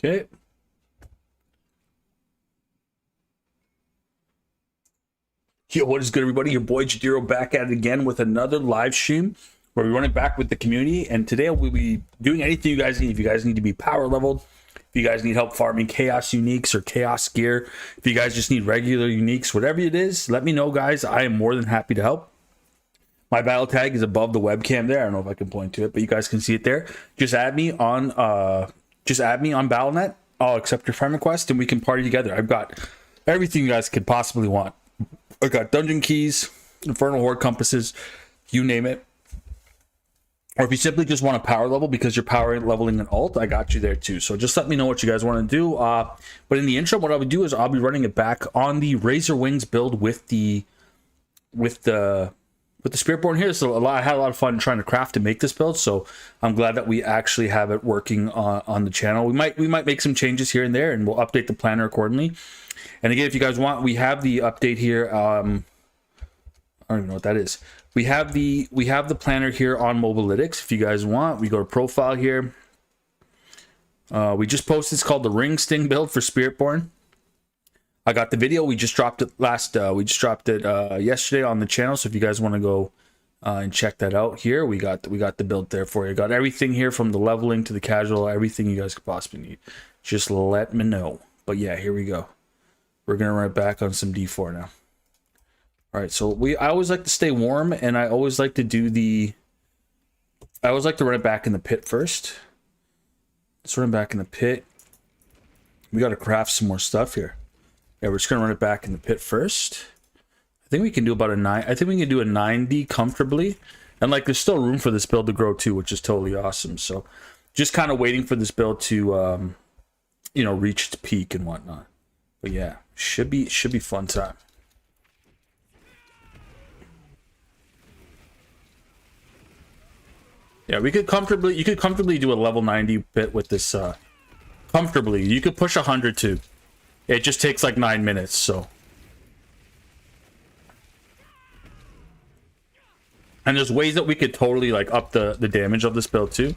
Okay. Yo, what is good, everybody? Your boy Jdiroe back at it again with another live stream where we run it back with the community. And today we'll be doing anything you guys need. If you guys need to be power leveled, if you guys need help farming chaos uniques or chaos gear, if you guys just need regular uniques, whatever it is, let me know, guys. I am more than happy to help. My battle tag is above the webcam there. I don't know if I can point to it, but you guys can see it there. Just add me on Battle.net. I'll accept your friend request and we can party together. I've got everything you guys could possibly want. I got dungeon keys, infernal horde compasses, you name it. Or if you simply just want a power level because you're power leveling an alt, I got you there too. So just let me know what you guys want to do. But in the intro, what I would do is I'll be running it back on the Razor Wings build with the Spiritborn here. So I had a lot of fun trying to craft and make this build. So I'm glad that we actually have it working on the channel. We might make some changes here and there, and we'll update the planner accordingly. And again, if you guys want, we have the update here. I don't even know what that is. We have the planner here on Mobalytics. If you guys want, we go to profile here. We just posted. It's called the Ring Sting build for Spiritborn. I got the video. We just dropped it yesterday on the channel. So if you guys want to go and check that out here, we got the build there for you. Got everything here from the leveling to the casual, everything you guys could possibly need. Just let me know. But yeah, here we go. We're gonna run it back on some D4 now. All right, so I always like to stay warm, and I always like to run it back in the pit first. Let's run it back in the pit. We got to craft some more stuff here. Yeah, we're just gonna run it back in the pit first. I think we can do about a 9. I think we can do a 90 comfortably, and like there's still room for this build to grow too, which is totally awesome. So just kind of waiting for this build to reach its peak and whatnot. But yeah, should be fun time. Yeah, you could comfortably do a level 90 pit with this comfortably. You could push 100 too. It just takes like 9 minutes, so. And there's ways that we could totally like up the damage of this build too.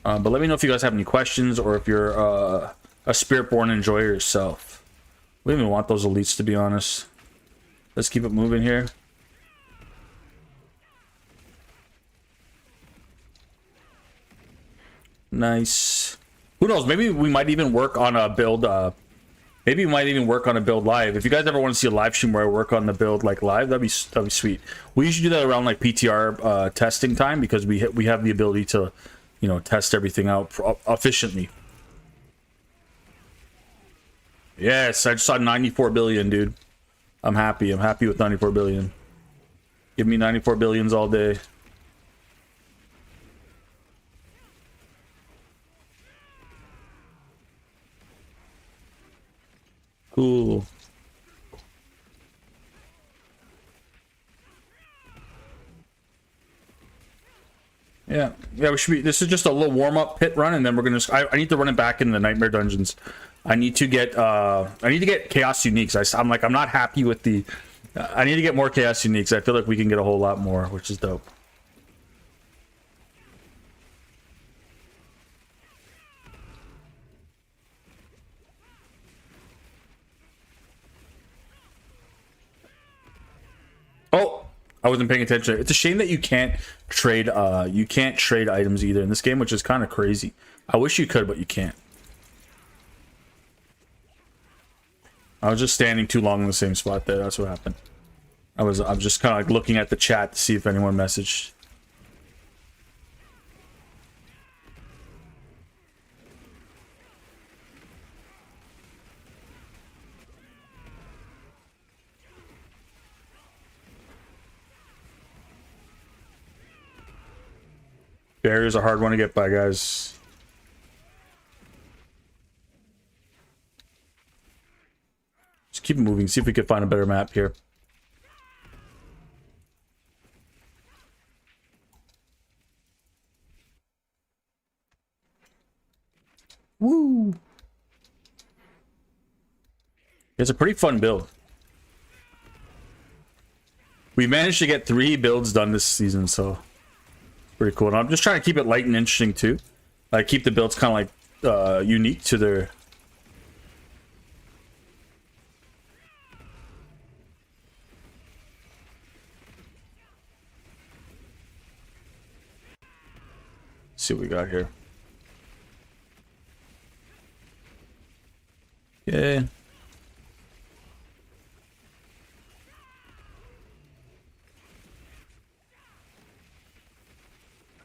But let me know if you guys have any questions or if you're a Spiritborn enjoyer yourself. We don't even want those elites, to be honest. Let's keep it moving here. Nice. Who knows? Maybe we might even work on a build. Maybe we might even work on a build live. If you guys ever want to see a live stream where I work on the build like live, that'd be sweet. We usually do that around like PTR testing time because we have the ability to, test everything out efficiently. Yes, I just saw 94 billion, dude. I'm happy. I'm happy with 94 billion. Give me 94 billions all day. Cool. Yeah, we should be. This is just a little warm-up pit run, and then we're gonna. I need to run it back in the nightmare dungeons. I need to get chaos uniques. I'm not happy with the. I need to get more chaos uniques. I feel like we can get a whole lot more, which is dope. Oh, I wasn't paying attention. It's a shame that you can't trade items either in this game, which is kind of crazy. I wish you could, but you can't. I was just standing too long in the same spot there. That's what happened. I'm just kind of like looking at the chat to see if anyone messaged. Barrier's a hard one to get by, guys. Just keep moving. See if we can find a better map here. Woo! It's a pretty fun build. We managed to get 3 builds done this season, so pretty cool. And I'm just trying to keep it light and interesting too. Like keep the builds kind of like unique to their. Let's see what we got here. Okay.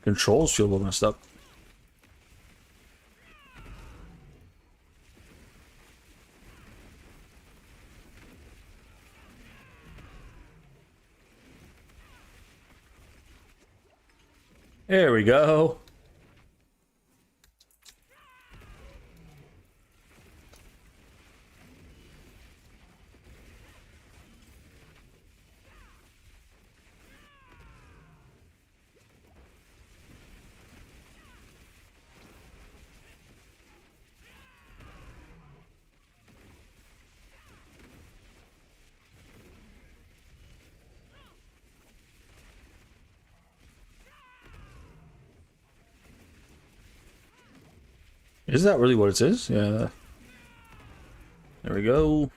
Controls feel a little messed up. There we go. Is that really what it is? Yeah. There we go.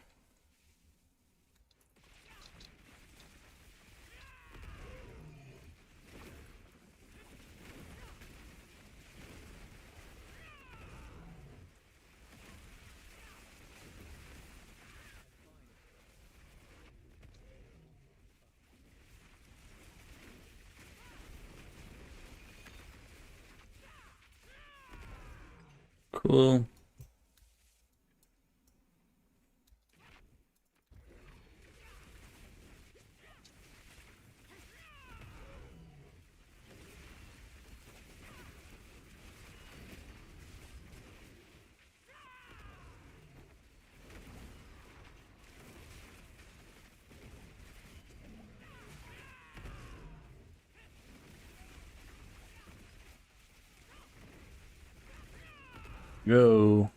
Cool. Go.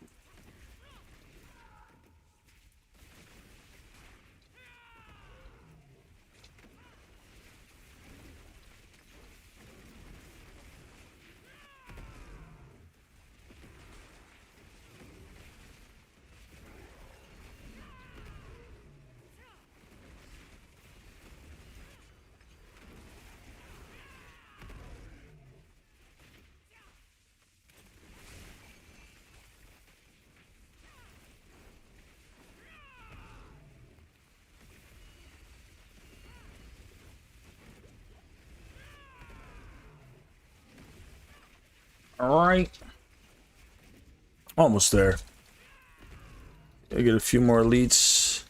All right. Almost there. I get a few more elites.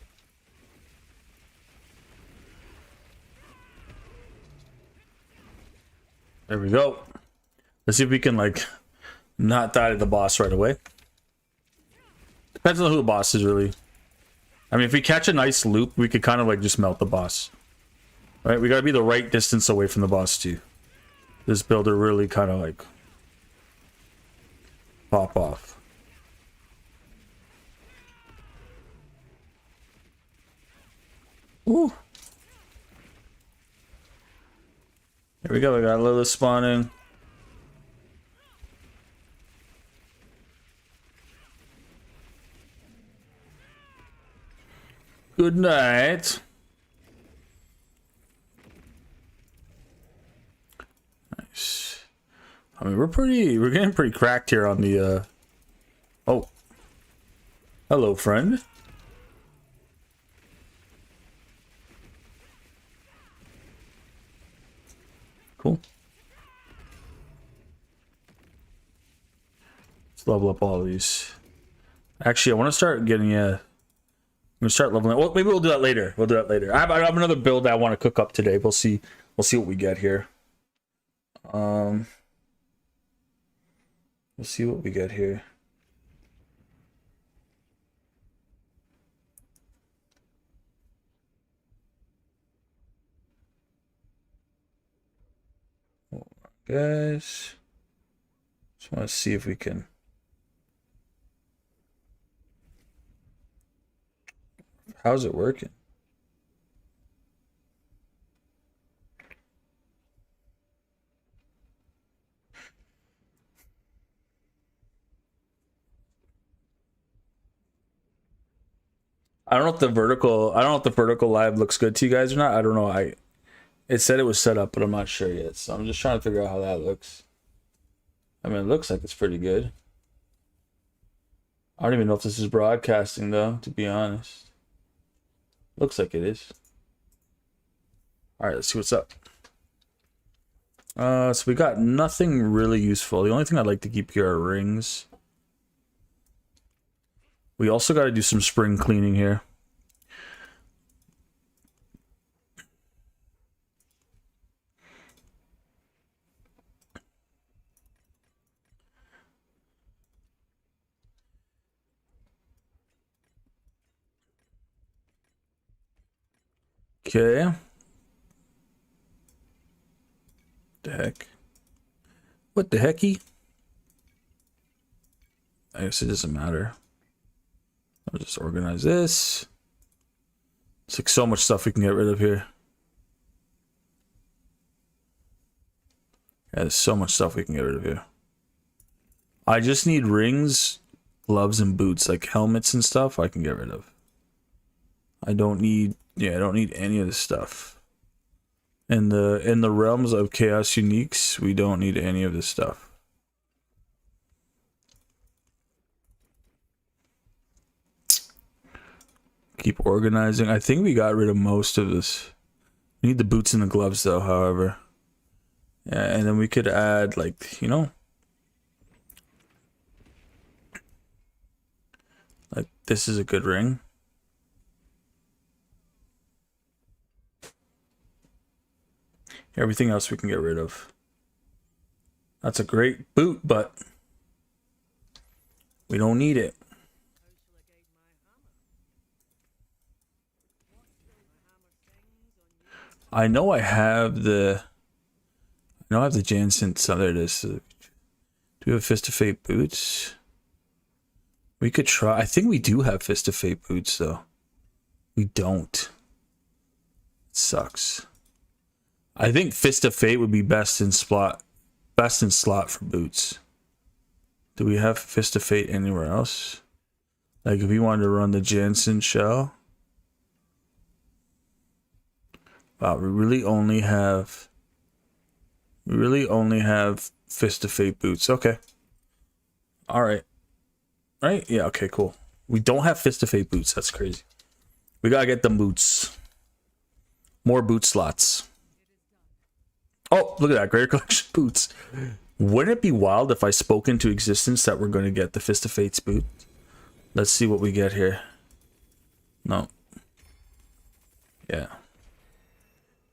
There we go. Let's see if we can like not die to the boss right away. Depends on who the boss is, really. I mean, if we catch a nice loop, we could kind of like just melt the boss. Right? We gotta be the right distance away from the boss too. This builder really kind of like pop off. Ooh. Here we go. We got Lilith spawning. Good night. Nice. I mean, we're getting pretty cracked here on the, oh. Hello, friend. Cool. Let's level up all these. Actually, I want to start getting I'm gonna start leveling. Well, maybe we'll do that later. We'll do that later. I have another build I want to cook up today. We'll see. We'll see what we get here. We'll see what we get here. Guys, just want to see if we can. How's it working? I don't know if the vertical. I don't know if the vertical live looks good to you guys or not. I don't know. It said it was set up, but I'm not sure yet. So I'm just trying to figure out how that looks. I mean, it looks like it's pretty good. I don't even know if this is broadcasting though, to be honest. Looks like it is. All right, let's see what's up. So we got nothing really useful. The only thing I'd like to keep here are rings. We also got to do some spring cleaning here. Okay. The heck? What the hecky? I guess it doesn't matter. I'll just organize this. It's like so much stuff we can get rid of here. Yeah, there's so much stuff we can get rid of here. I just need rings, gloves, and boots, like helmets and stuff I can get rid of. I don't need, yeah, I don't need any of this stuff. In the realms of chaos uniques, we don't need any of this stuff. Keep organizing. I think we got rid of most of this. We need the boots and the gloves though, however. Yeah, and then we could add, like, you know, like this is a good ring. Everything else we can get rid of. That's a great boot, but we don't need it. I know I have the Jansen. So there it is. Do we have Fist of Fate boots? We could try. I think we do have Fist of Fate boots though. We don't. It sucks. I think Fist of Fate would be best in slot for boots. Do we have Fist of Fate anywhere else? Like if we wanted to run the Jansen shell. Wow, we really only have Fist of Fate boots. Okay. All right. Right? Yeah, okay, cool. We don't have Fist of Fate boots. That's crazy. We gotta get them boots. More boot slots. Oh, look at that. Greater Collection boots. Wouldn't it be wild if I spoke into existence that we're going to get the Fist of Fate's boot? Let's see what we get here. No. Yeah.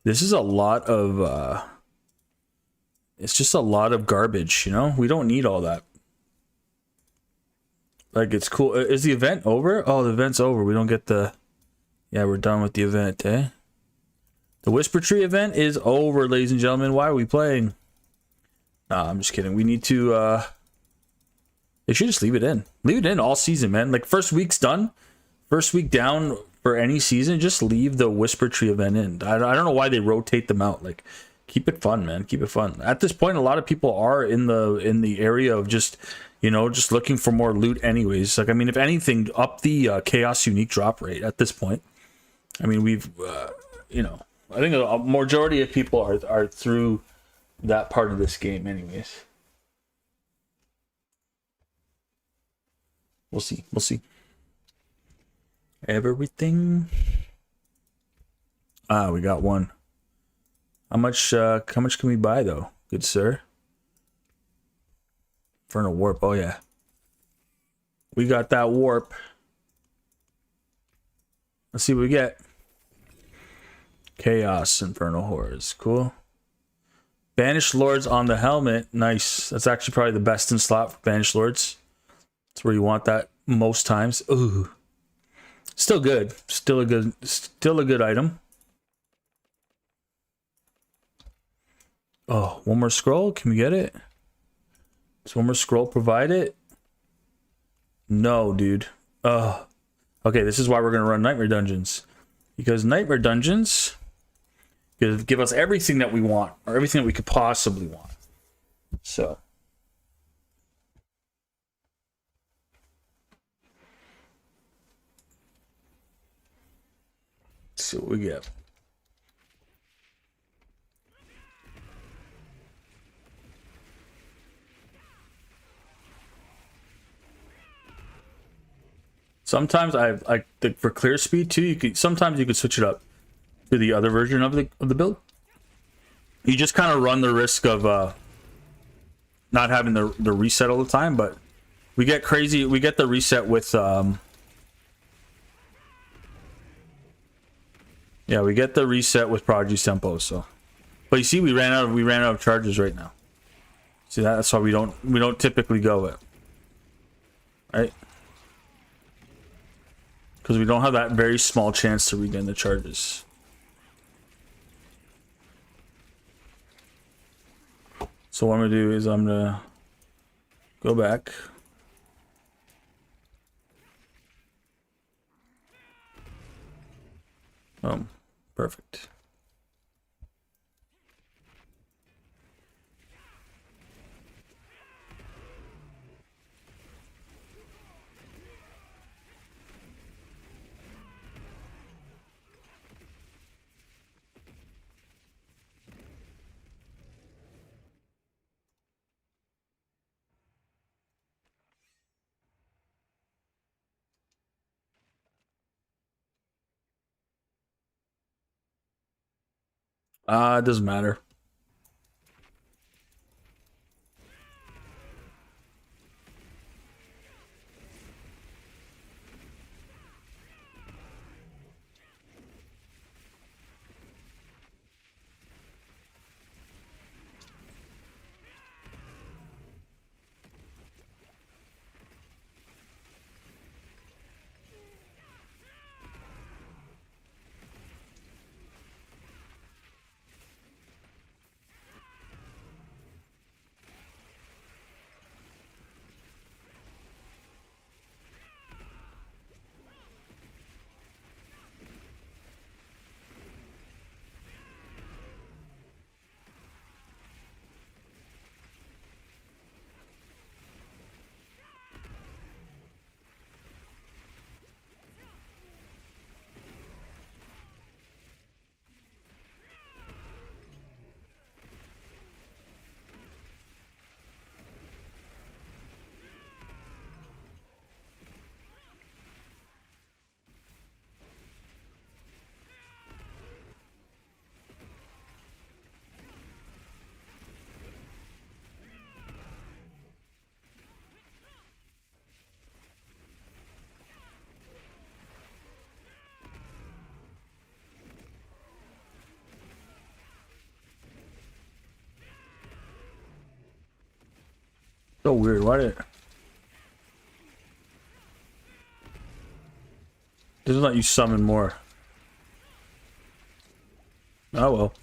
This is a lot of, it's just a lot of garbage, you know? We don't need all that. Like, it's cool. Is the event over? Oh, the event's over. We don't get the... Yeah, we're done with the event, eh? The Whisper Tree event is over, ladies and gentlemen. Why are we playing? Nah, I'm just kidding. We need to, they should just leave it in. Leave it in all season, man. Like, first week's done. First week down for any season, just leave the Whisper Tree event in. I don't know why they rotate them out. Like, keep it fun, man. Keep it fun. At this point, a lot of people are in the area of just, you know, just looking for more loot anyways. Like, I mean, if anything, up the Chaos Unique drop rate at this point. I mean, we've, you know, I think a majority of people are through that part of this game anyways. We'll see. We'll see. Everything. Ah, we got one. How much can we buy though, good sir? Infernal warp. Oh yeah. We got that warp. Let's see what we get. Chaos Infernal Hordes. Cool. Banished Lords on the helmet. Nice. That's actually probably the best in slot for Banished Lords. That's where you want that most times. Ooh. Still good. Still a good item. Oh, one more scroll. Can we get it? Does one more scroll provide it? No, dude. Okay, this is why we're going to run Nightmare Dungeons. Because Nightmare Dungeons give us everything that we want, or everything that we could possibly want. So. see what we get. Sometimes for clear speed too. Sometimes you could switch it up to the other version of the build. You just kind of run the risk of not having the reset all the time, but we get crazy. We get the reset with yeah, we get the reset with Prodigy Tempo. So, but you see, we ran out of charges right now. See, that's why we don't typically go it, right? Because we don't have that very small chance to regain the charges. So what I'm gonna do is I'm gonna go back. Perfect. It doesn't matter. So weird. Why did it doesn't let you summon more? Oh well.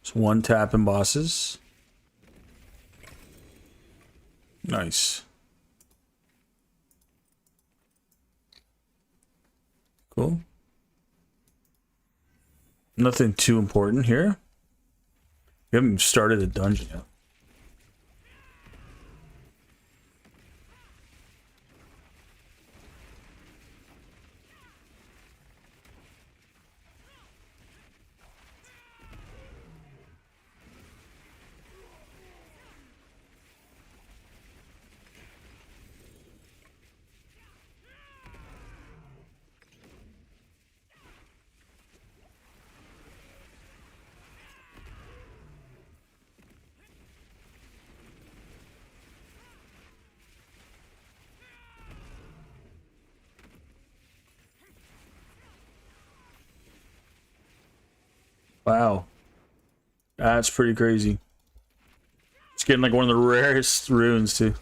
It's one tap and bosses. Nice. Cool. Nothing too important here. We haven't started a dungeon yet. Wow. That's pretty crazy. It's getting like one of the rarest runes too.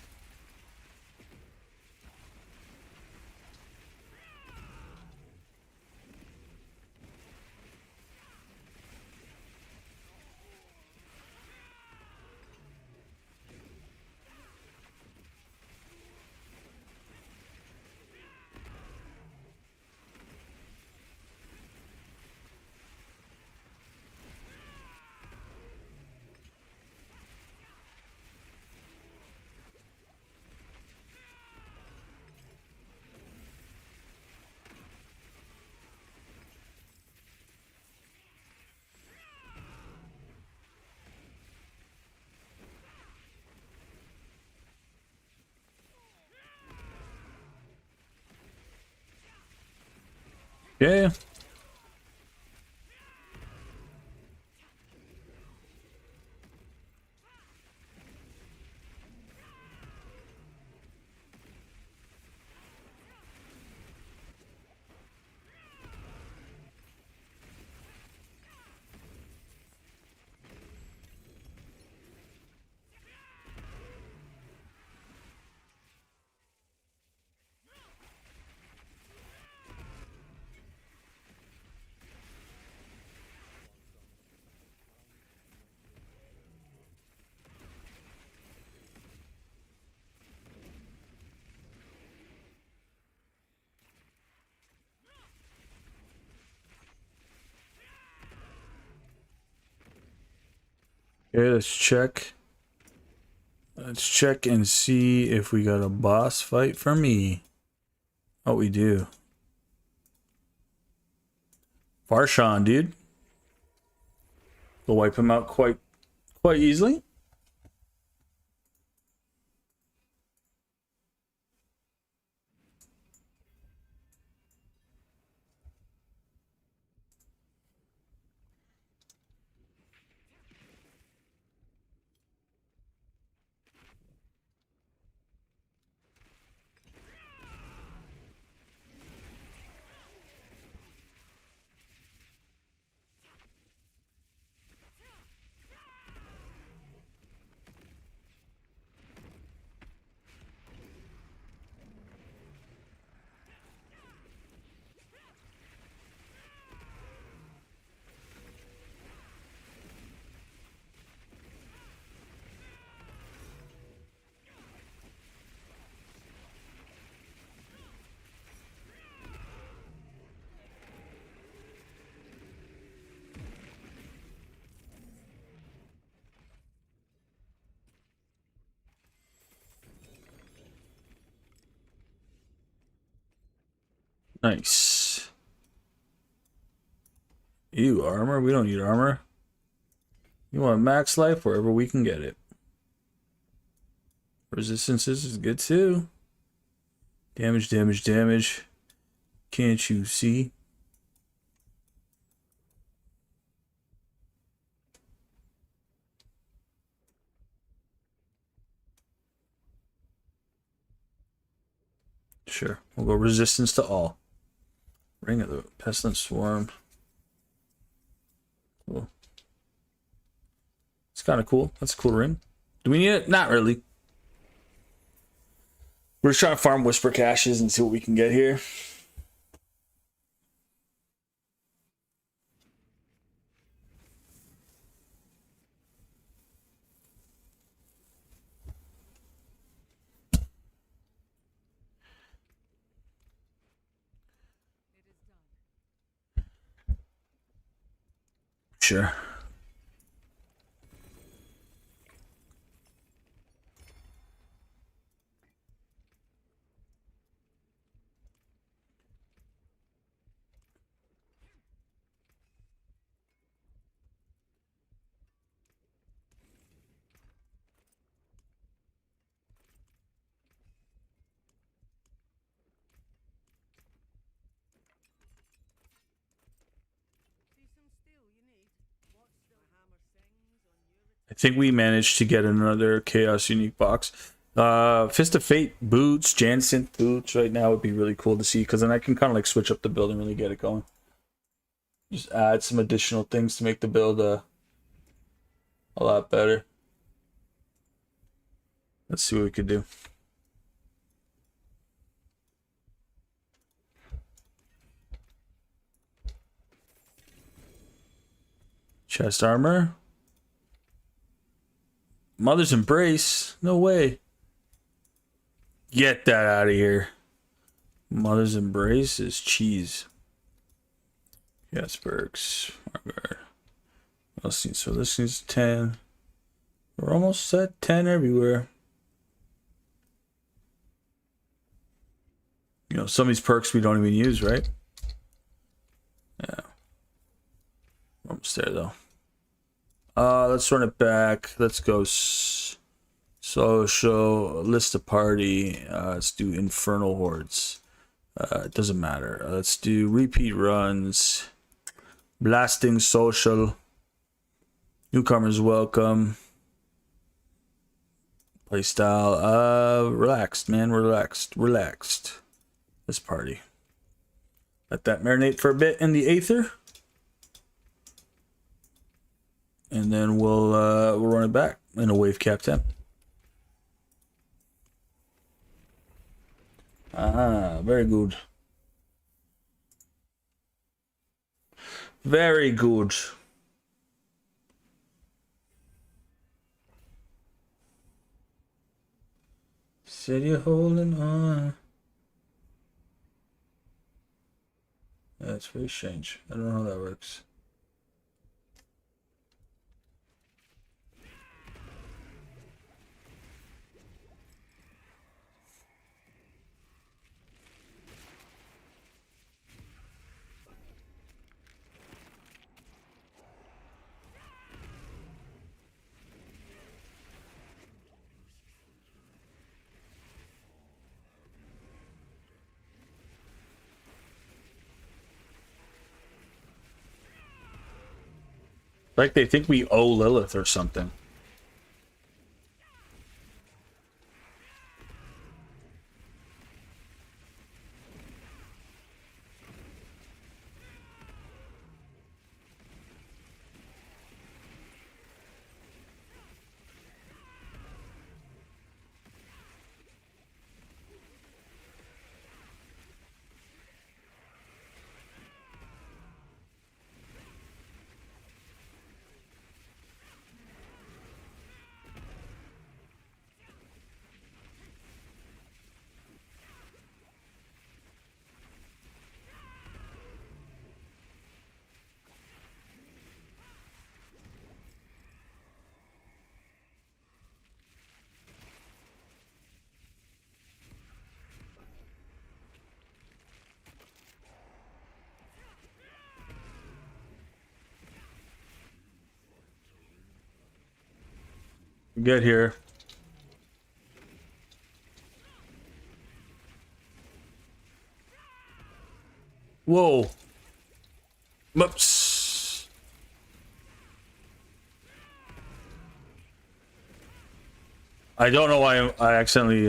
Yeah. Okay, let's check. Let's check and see if we got a boss fight for me. Oh, we do. Varshan, dude. We'll wipe him out quite easily. Nice. Ew, armor? We don't need armor. You want max life wherever we can get it. Resistances is good too. Damage, damage, damage. Can't you see? Sure. We'll go resistance to all. Ring of the Pestilent Swarm. Cool. It's kind of cool. That's a cool ring. Do we need it? Not really. We're just trying to farm Whisper Caches and see what we can get here. Sure. I think we managed to get another Chaos Unique box. Fist of Fate boots, Jansen boots right now would be really cool to see, because then I can kind of like switch up the build and really get it going. Just add some additional things to make the build a lot better. Let's see what we could do. Chest armor. Mother's Embrace? No way. Get that out of here. Mother's Embrace is cheese. Yes, perks. Let's see. So this is 10. We're almost at 10 everywhere. You know, some of these perks we don't even use, right? Yeah. Almost there, though. Let's run it back. Let's go social list of party. Let's do Infernal Hordes. It doesn't matter. Let's do repeat runs. Blasting social. Newcomers welcome. Playstyle. Relaxed, man. Relaxed. This party. Let that marinate for a bit in the aether. And then we'll run it back in a wave cap temp. Very good. Very good. Said you're holding on. That's very strange. I don't know how that works. Like they think we owe Lilith or something. Get here. Whoa. Whoops. I don't know why I accidentally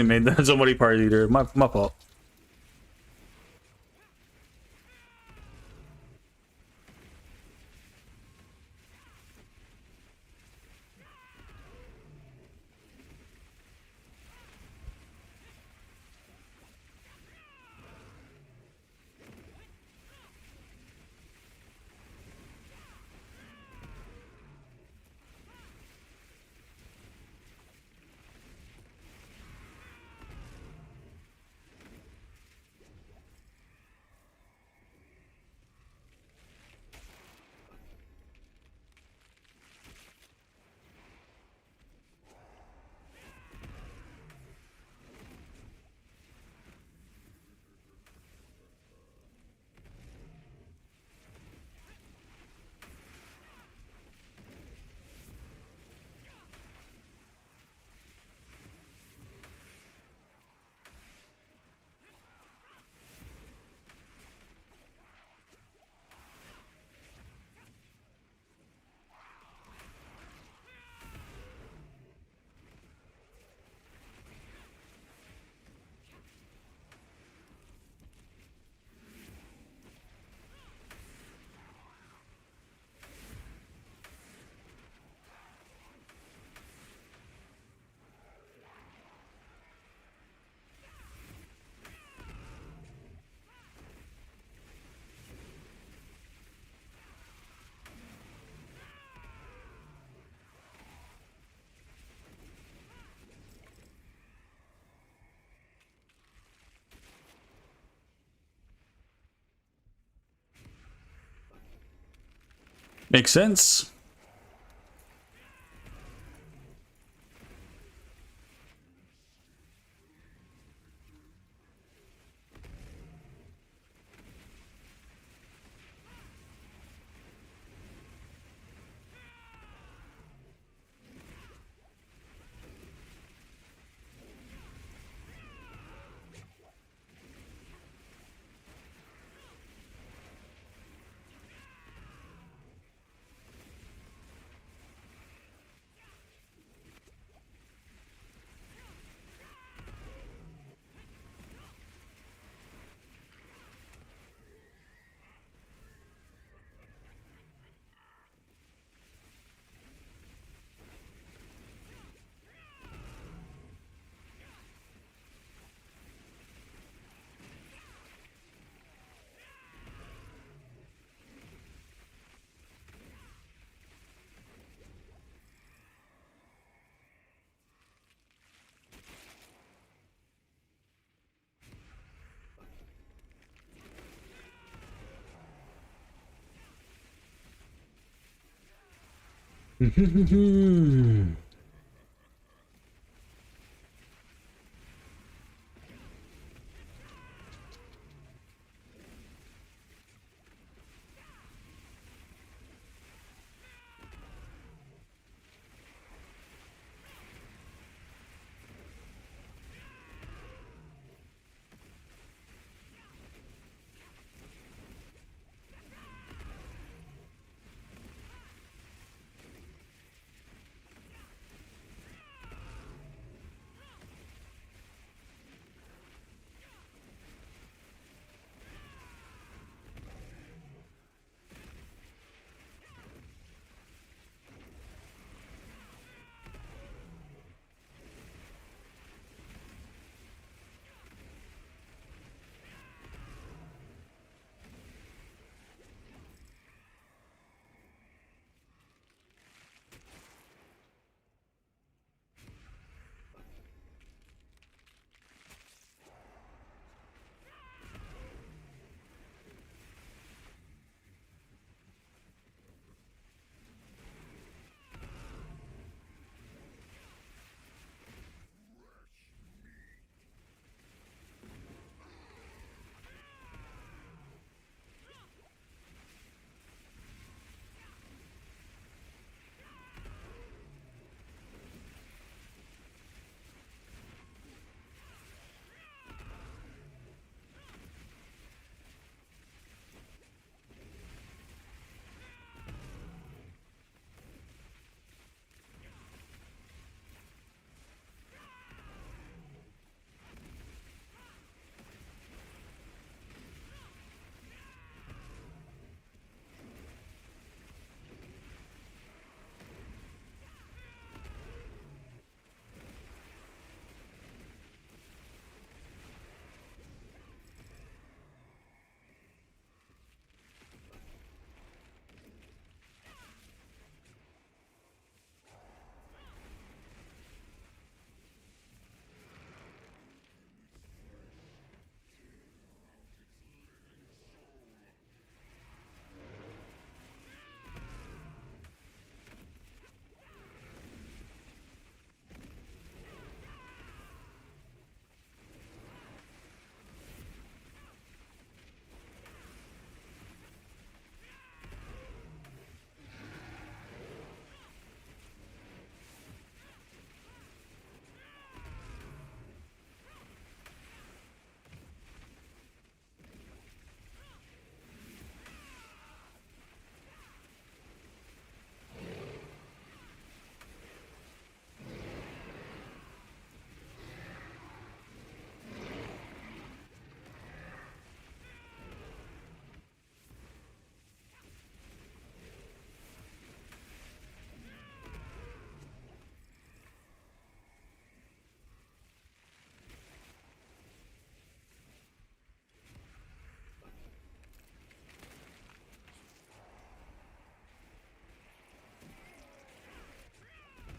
made that somebody party leader. My fault. Makes sense.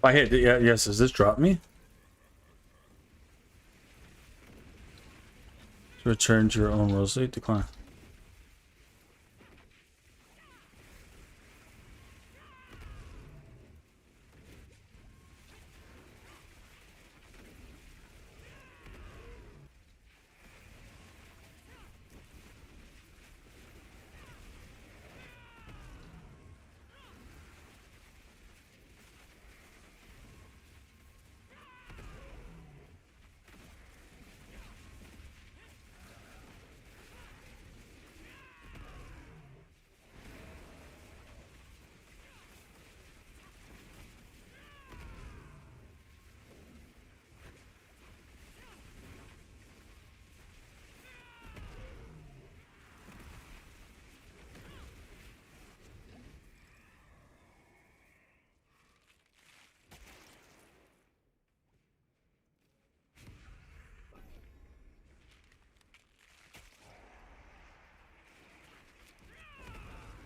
I hit. Yeah, yes. Does this drop me? Return to your own rosary. Decline.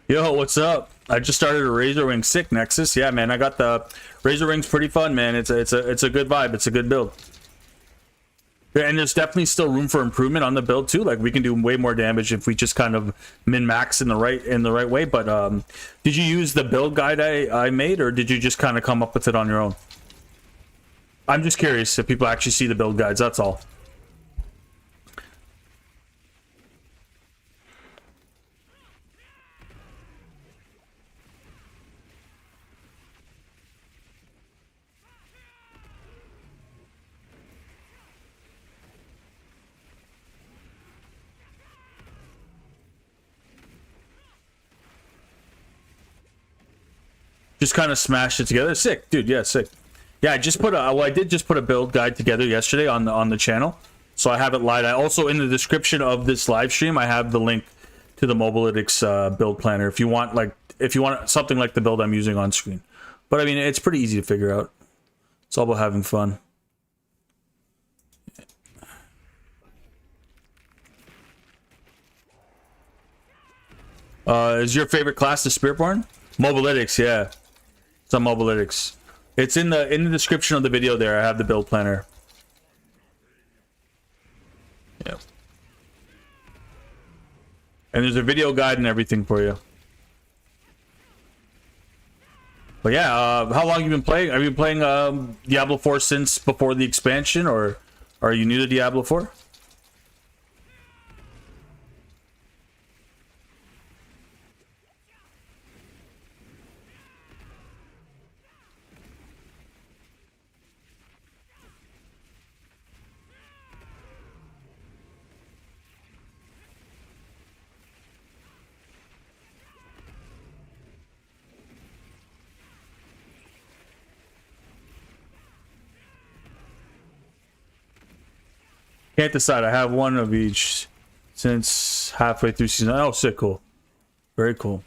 Yo, what's up? I just started a Razor Wing Sick Nexus. Yeah, man, I got the Razor Wing's pretty fun, man. It's a good vibe. It's a good build. And there's definitely still room for improvement on the build too. Like we can do way more damage if we just kind of min max in the right way. But did you use the build guide I made, or did you just kind of come up with it on your own? I'm just curious if people actually see the build guides. That's all. Just kind of smashed it together. Sick, dude. Yeah, sick. Yeah, I just put a. Well, I did just put a build guide together yesterday on the channel, so I have it live. I also in the description of this live stream, I have the link to the Mobalytics build planner if you want something like the build I'm using on screen. But I mean, it's pretty easy to figure out. It's all about having fun. Is your favorite class the Spiritborn? Mobalytics, yeah. It's on Mobalytics. It's in the description of the video there. I have the build planner. Yep. And there's a video guide and everything for you. But yeah, how long have you been playing? Have you been playing Diablo 4 since before the expansion, or are you new to Diablo 4? Can't decide. I have one of each since halfway through season. Oh, sick, cool. Very cool.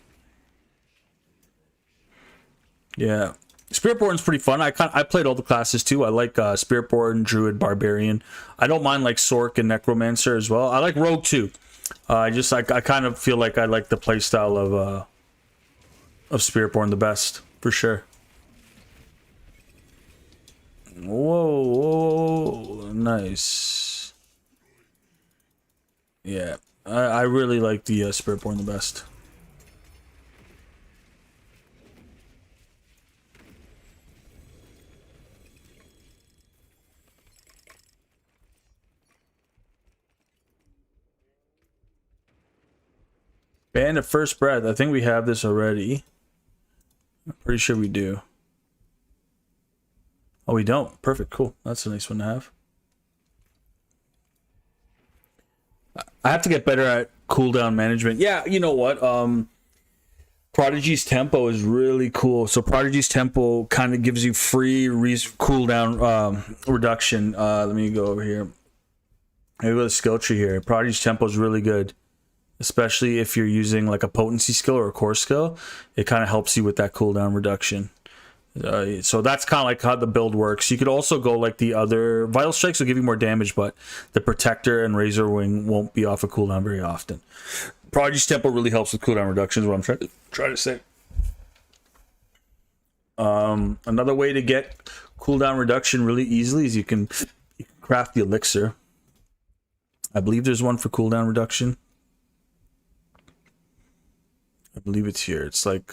Yeah. Spiritborn's pretty fun. I played all the classes too. I like Spiritborn, Druid, Barbarian. I don't mind like Sork and Necromancer as well. I like Rogue too. I kind of feel like I like the playstyle of Spiritborn the best for sure. Whoa, whoa, nice. Yeah, I really like the Spiritborn the best. Band of First Breath. I think we have this already. I'm pretty sure we do. Oh, we don't. Perfect. Cool. That's a nice one to have. I have to get better at cooldown management. Yeah, you know what? Prodigy's tempo is really cool. So Prodigy's tempo kind of gives you free cooldown reduction. Let me go over here. Maybe with a skill tree here. Prodigy's tempo is really good, especially if you're using like a potency skill or a core skill. It kind of helps you with that cooldown reduction. So that's kind of like how the build works. You could also go like the other Vital Strikes will give you more damage, but the Protector and Razor Wing won't be off a cooldown very often. Prodigy's tempo really helps with cooldown reduction is what I'm trying to say. Another way to get cooldown reduction really easily is you can craft the elixir. I believe there's one for cooldown reduction. I believe it's here. It's like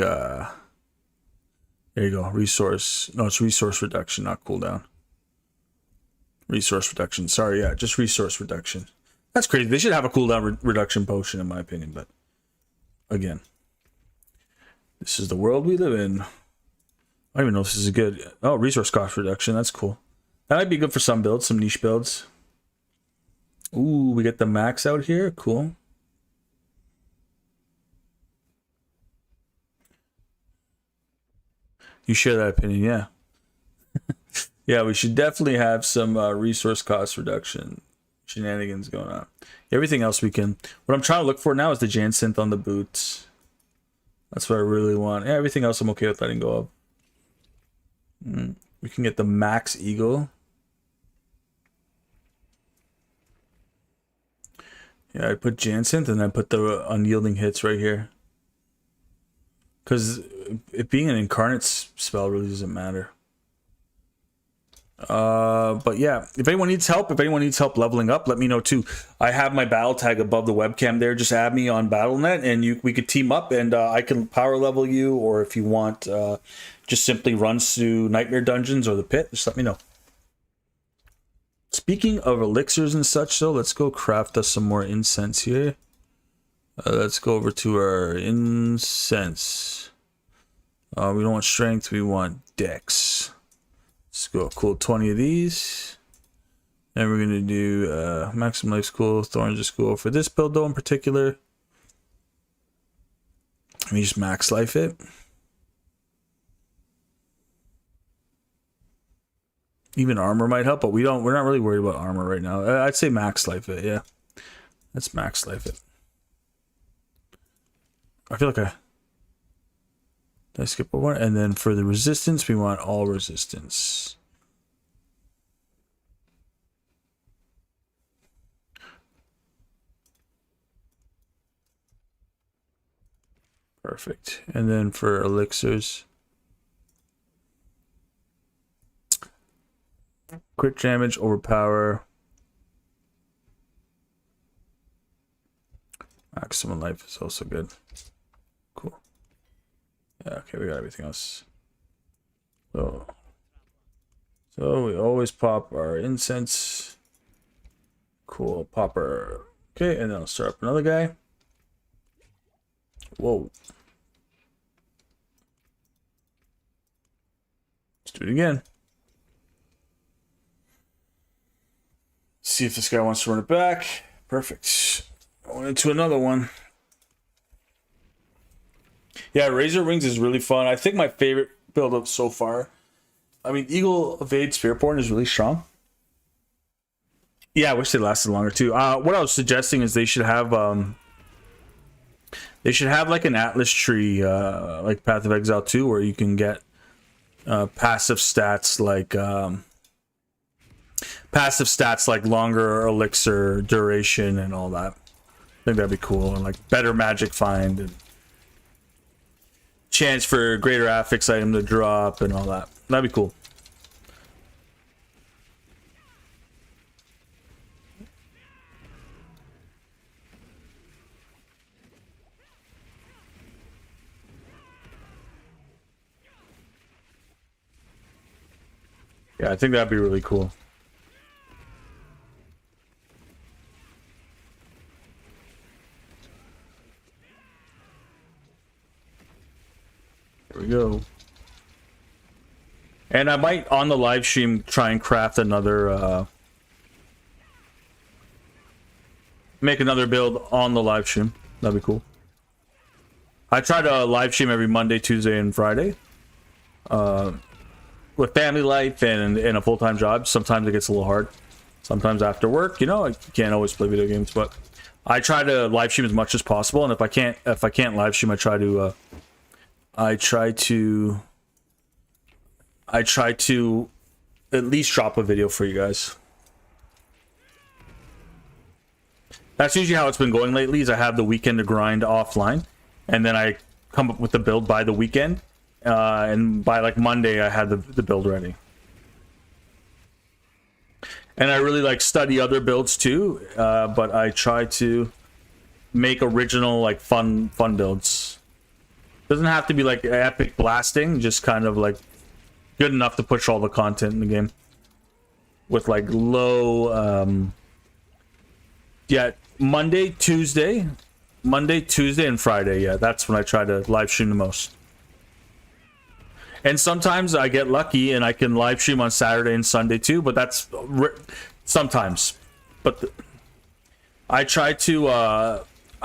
there you go. Resource. No, it's resource reduction, not cooldown. Resource reduction. Sorry, yeah, just resource reduction. That's crazy. They should have a cooldown reduction potion, in my opinion. But again, this is the world we live in. I don't even know if this is good. Oh, resource cost reduction. That's cool. That might be good for some builds, some niche builds. Ooh, we get the max out here. Cool. You share that opinion, yeah. Yeah, we should definitely have some resource cost reduction shenanigans going on. Everything else we can. What I'm trying to look for now is the Jansynth on the boots. That's what I really want. Yeah, everything else I'm okay with letting go of. We can get the max eagle. Yeah, I put Jansynth and I put the unyielding hits right here. Because it being an incarnate spell really doesn't matter. But yeah, if anyone needs help, leveling up, let me know too. I have my battle tag above the webcam there. Just add me on BattleNet, and we could team up, and I can power level you, or if you want, just simply runs through Nightmare Dungeons or the Pit. Just let me know. Speaking of elixirs and such, though, let's go craft us some more incense here. Let's go over to our incense. We don't want strength, we want dex. Let's go cool 20 of these. And we're gonna do maximum life's cool, thorns is cool. For this build though in particular, let me just max life it. Even armor might help, but we're not really worried about armor right now. I'd say max life it, yeah. Let's max life it. I feel like did I skip over one? And then for the resistance, we want all resistance. Perfect. And then for elixirs, crit damage, overpower, maximum life is also good. Cool. Yeah, okay, we got everything else. So we always pop our incense. Cool, pop our... Okay, and then I'll start up another guy. Whoa. Let's do it again. See if this guy wants to run it back. Perfect. Going into another one. Yeah, Razor Wings is really fun. I think my favorite build up so far. I mean, Eagle Evade Spiritborn is really strong. Yeah, I wish they lasted longer too. What I was suggesting is they should have like an Atlas tree, like Path of Exile 2, where you can get passive stats like longer elixir duration and all that. I think that'd be cool, and like better magic find and chance for greater affix item to drop and all that. That'd be cool. Yeah, I think that'd be really cool. There we go. And I might, on the live stream, try and craft another, make another build on the live stream. That'd be cool. I try to live stream every Monday, Tuesday, and Friday. With family life and a full-time job, sometimes it gets a little hard. Sometimes after work, you know, I can't always play video games, but I try to live stream as much as possible. And if I can't live stream, I try to at least drop a video for you guys. That's usually how it's been going lately. Is I have the weekend to grind offline, and then I come up with the build by the weekend. And by like Monday, I had the build ready. And I really like study other builds too, but I try to make original, like fun builds. Doesn't have to be like epic blasting, just kind of like good enough to push all the content in the game. With like low, yeah, Monday, Tuesday, and Friday. Yeah, that's when I try to live stream the most. And sometimes I get lucky and I can live stream on Saturday and Sunday too, but that's sometimes. But I try to, I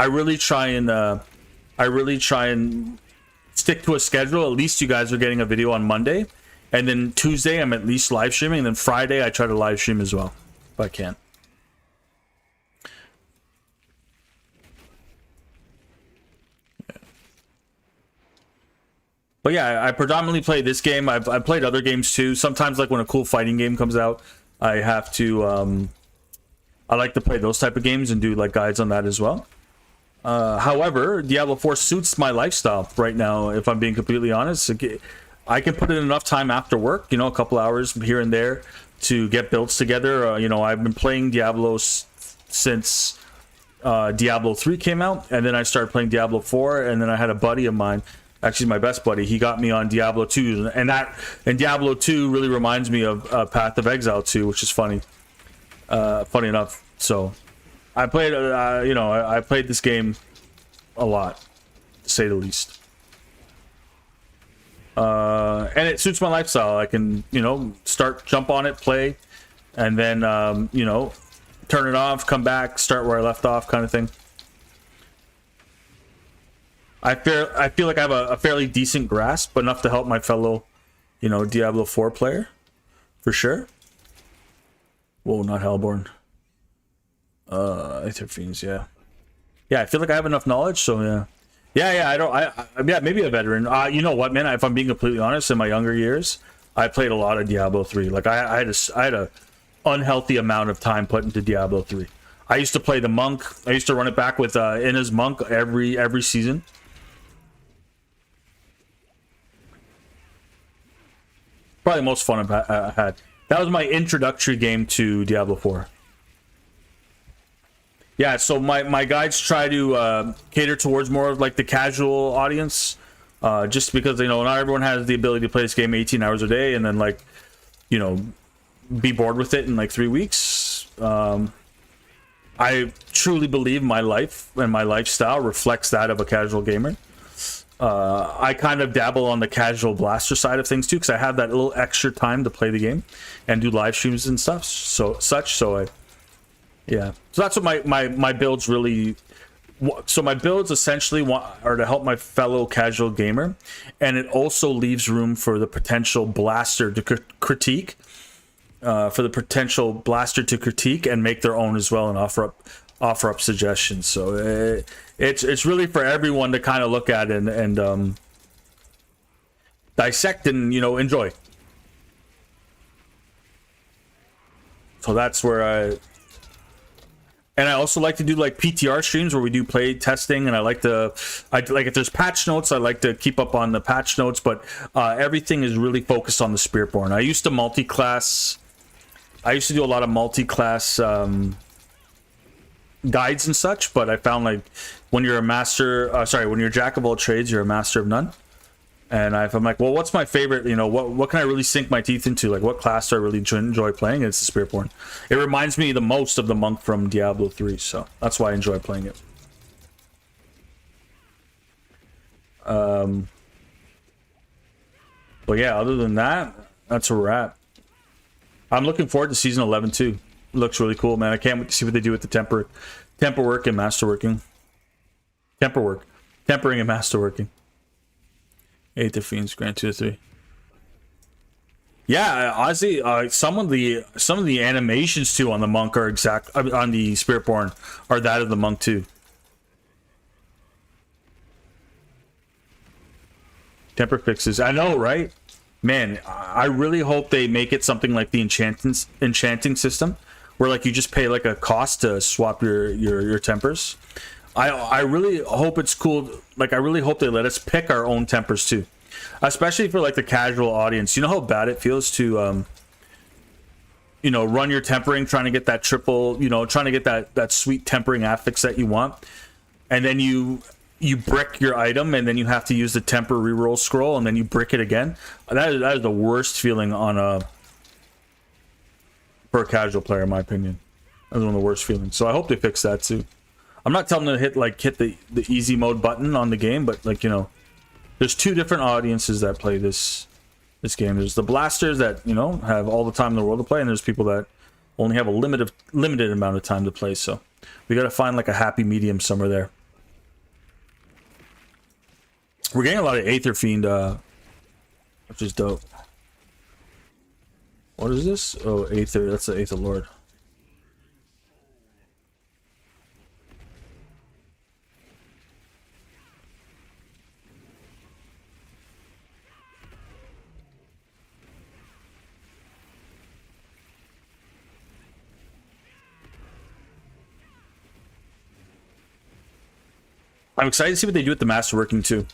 really try and stick to a schedule. At least you guys are getting a video on Monday, and then Tuesday I'm at least live streaming, and then Friday I try to live stream as well, if I can. But yeah, I predominantly play this game. I've played other games too. Sometimes, like when a cool fighting game comes out, I have to. I like to play those type of games and do like guides on that as well. However, Diablo 4 suits my lifestyle right now. If I'm being completely honest, I can put in enough time after work, you know, a couple hours here and there to get builds together. You know, I've been playing Diablo since Diablo 3 came out, and then I started playing Diablo 4, and then I had a buddy of mine, actually my best buddy, he got me on Diablo 2, and Diablo 2 really reminds me of Path of Exile 2, which is funny enough. So I played you know, I played this game a lot, to say the least. And it suits my lifestyle. I can, you know, jump on it, play, and then you know, turn it off, come back, start where I left off, kind of thing. I feel like I have a fairly decent grasp, but enough to help my fellow, you know, Diablo 4 player, for sure. Whoa, not Hellborn. Aether Fiends, yeah. Yeah, I feel like I have enough knowledge, so yeah. Yeah, maybe a veteran. You know what, man? If I'm being completely honest, in my younger years, I played a lot of Diablo 3. Like I had a unhealthy amount of time put into Diablo 3. I used to play the monk. I used to run it back with Inna's monk every season. Probably the most fun I had. That was my introductory game to Diablo 4. Yeah, so my guides try to cater towards more of like the casual audience, just because, you know, not everyone has the ability to play this game 18 hours a day and then, like, you know, be bored with it in like 3 weeks. I truly believe my life and my lifestyle reflects that of a casual gamer. I kind of dabble on the casual blaster side of things too, because I have that little extra time to play the game and do live streams and stuff. Yeah, so that's what my builds really. So my builds essentially are to help my fellow casual gamer, and it also leaves room for the potential blaster to critique, and make their own as well, and offer up suggestions. So it's really for everyone to kind of look at and dissect and, you know, enjoy. So that's where And I also like to do like PTR streams where we do play testing, and I like if there's patch notes, I like to keep up on the patch notes, but everything is really focused on the Spiritborn. I used to do a lot of multi-class guides and such, but I found like when you're when you're a jack of all trades, you're a master of none. And if I'm like, well, what's my favorite, you know, what can I really sink my teeth into? Like, what class do I really enjoy playing? It's the Spiritborn. It reminds me the most of the monk from Diablo 3, so that's why I enjoy playing it. But yeah, other than that, that's where we're at. I'm looking forward to season 11 too. It looks really cool, man. I can't wait to see what they do with the temper work and masterworking. Tempering and masterworking. Aether Fiends, grant 2 or 3. Yeah, honestly, some of the animations too on the monk are on the Spiritborn are that of the monk too. Temper fixes, I know, right? Man, I really hope they make it something like the enchanting system, where like you just pay like a cost to swap your tempers. I really hope it's cool. Like, I really hope they let us pick our own tempers too, especially for like the casual audience. You know how bad it feels to you know, run your tempering, trying to get that triple, you know, trying to get that sweet tempering affix that you want, and then you brick your item, and then you have to use the temper reroll scroll, and then you brick it again. That is the worst feeling for a casual player, in my opinion. That's one of the worst feelings. So I hope they fix that too. I'm not telling them to hit the easy mode button on the game, but like, you know, there's two different audiences that play this game. There's the blasters that, you know, have all the time in the world to play, and there's people that only have a limited amount of time to play. So we got to find like a happy medium somewhere there. We're getting a lot of Aether Fiend, which is dope. What is this? Oh, Aether. That's the Aether Lord. I'm excited to see what they do with the masterworking too.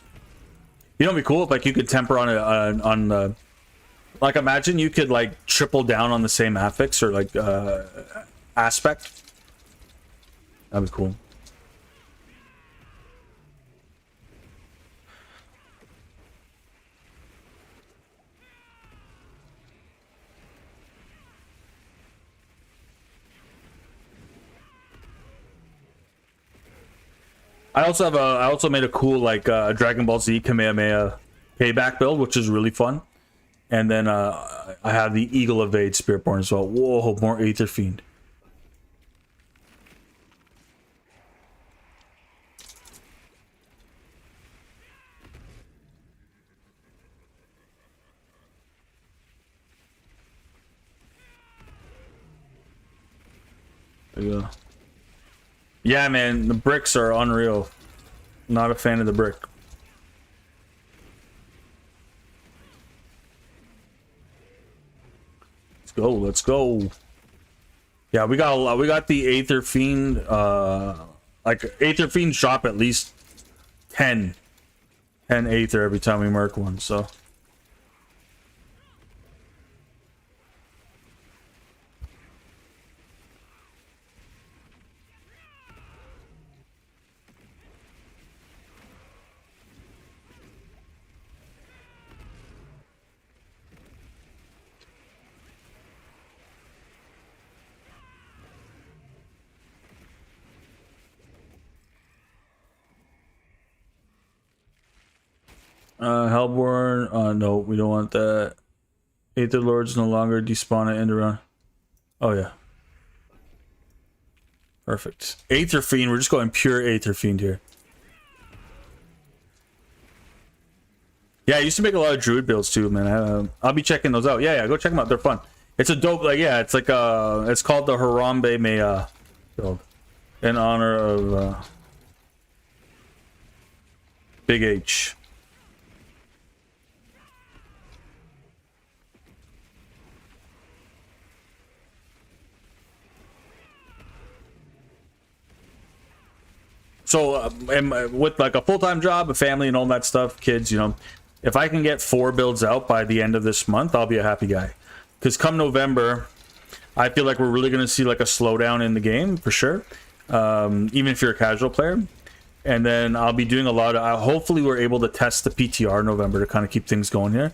You know, it'd be cool if like you could temper on the like imagine you could like triple down on the same affix or like aspect. That'd be cool. I also made a cool like Dragon Ball Z Kamehameha payback build, which is really fun. And then I have the Eagle Evade Spiritborn as well. Whoa, more Aether Fiend. There you go. Yeah, man, the bricks are unreal. Not a fan of the brick. Let's go, let's go. Yeah, we got the Aether Fiend. Like Aether Fiends drop at least 10 Aether every time we mark one. So. Hellborn, no, we don't want that. Aether Lords no longer despawn at end around. Oh yeah. Perfect. Aether Fiend, we're just going pure Aether Fiend here. Yeah, I used to make a lot of Druid builds too, man. I'll be checking those out. Yeah, go check them out. They're fun. It's a dope, like, yeah, it's like, it's called the HARAMBAEMEHA build. In honor of, Big H. So, with like a full-time job, a family, and all that stuff, kids, you know, if I can get 4 builds out by the end of this month, I'll be a happy guy. Because come November, I feel like we're really going to see like a slowdown in the game for sure. Even if you're a casual player. And then I'll be doing a lot of. Hopefully, we're able to test the PTR in November to kind of keep things going here.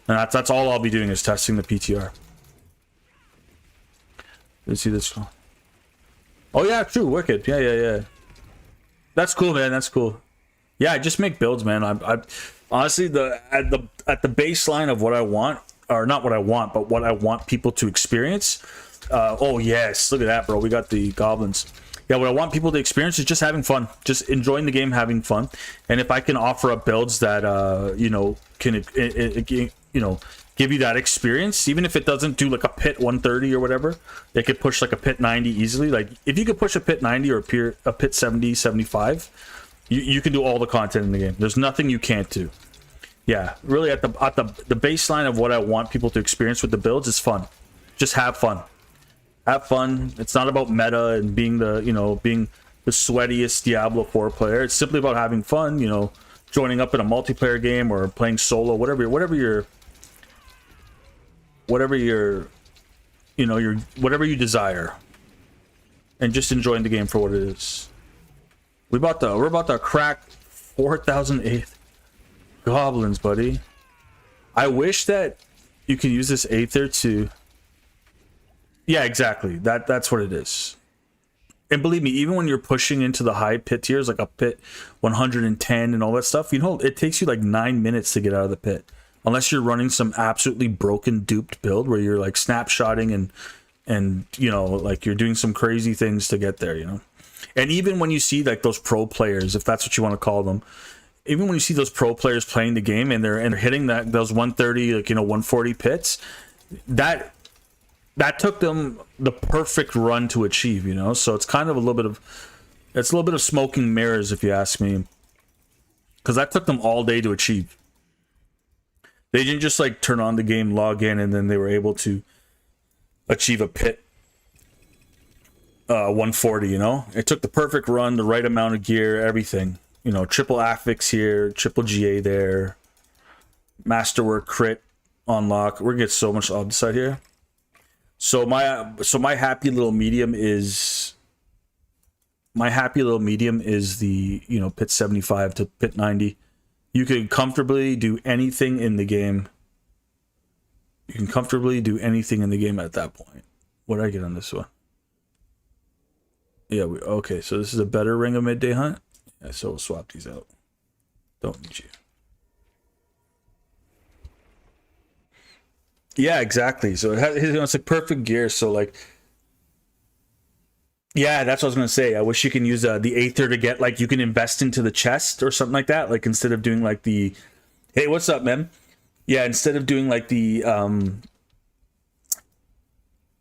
And that's all I'll be doing is testing the PTR. Let's see this. Oh yeah, true. Wicked. Yeah. That's cool, man. That's cool. Yeah, I just make builds, man. I honestly at the baseline of what I want, or not what I want, but what I want people to experience. Oh yes, look at that, bro. We got the goblins. Yeah, what I want people to experience is just having fun, just enjoying the game, having fun. And if I can offer up builds that you know can you know give you that experience, even if it doesn't do like a pit 130 or whatever, they could push like a pit 90 easily. Like if you could push a pit 90 or a pit 70, 75, you can do all the content in the game. There's nothing you can't do. Yeah, really at the baseline of what I want people to experience with the builds is fun. Just have fun. Have fun. It's not about meta and being the, you know, being the sweatiest Diablo 4 player. It's simply about having fun, you know, joining up in a multiplayer game or playing solo, whatever you desire, and just enjoying the game for what it is. We're about to crack 4,008 goblins, buddy. I wish that you could use this Aether to. Yeah, exactly. That's what it is. And believe me, even when you're pushing into the high pit tiers, like a pit 110 and all that stuff, you know, it takes you like 9 minutes to get out of the pit. Unless you're running some absolutely broken, duped build where you're like snapshotting and you know, like you're doing some crazy things to get there, you know. And even when you see like those pro players, if that's what you want to call them, even when you see those pro players playing the game and they're hitting those 130, like, you know, 140 pits, that took them the perfect run to achieve, you know. So it's kind of a little bit of smoking mirrors, if you ask me, because that took them all day to achieve. They didn't just like turn on the game, log in, and then they were able to achieve a pit 140, you know. It took the perfect run, the right amount of gear, everything, you know. Triple affix here, triple GA there, Masterwork crit unlock. We're gonna get so much on the side here. So my happy little medium is the, you know, pit 75 to pit 90. You can comfortably do anything in the game. You can comfortably do anything in the game at that point. What did I get on this one? Yeah, okay, so this is a better Ring of Midday Hunt. Yeah, so we'll swap these out. Don't need you. Yeah, exactly. So it has, you know, it's like perfect gear. So like, yeah, that's what I was gonna say. I wish you can use the Aether to get, like, you can invest into the chest or something like that. Like, instead of doing like the, hey, what's up, man? Yeah, instead of doing like the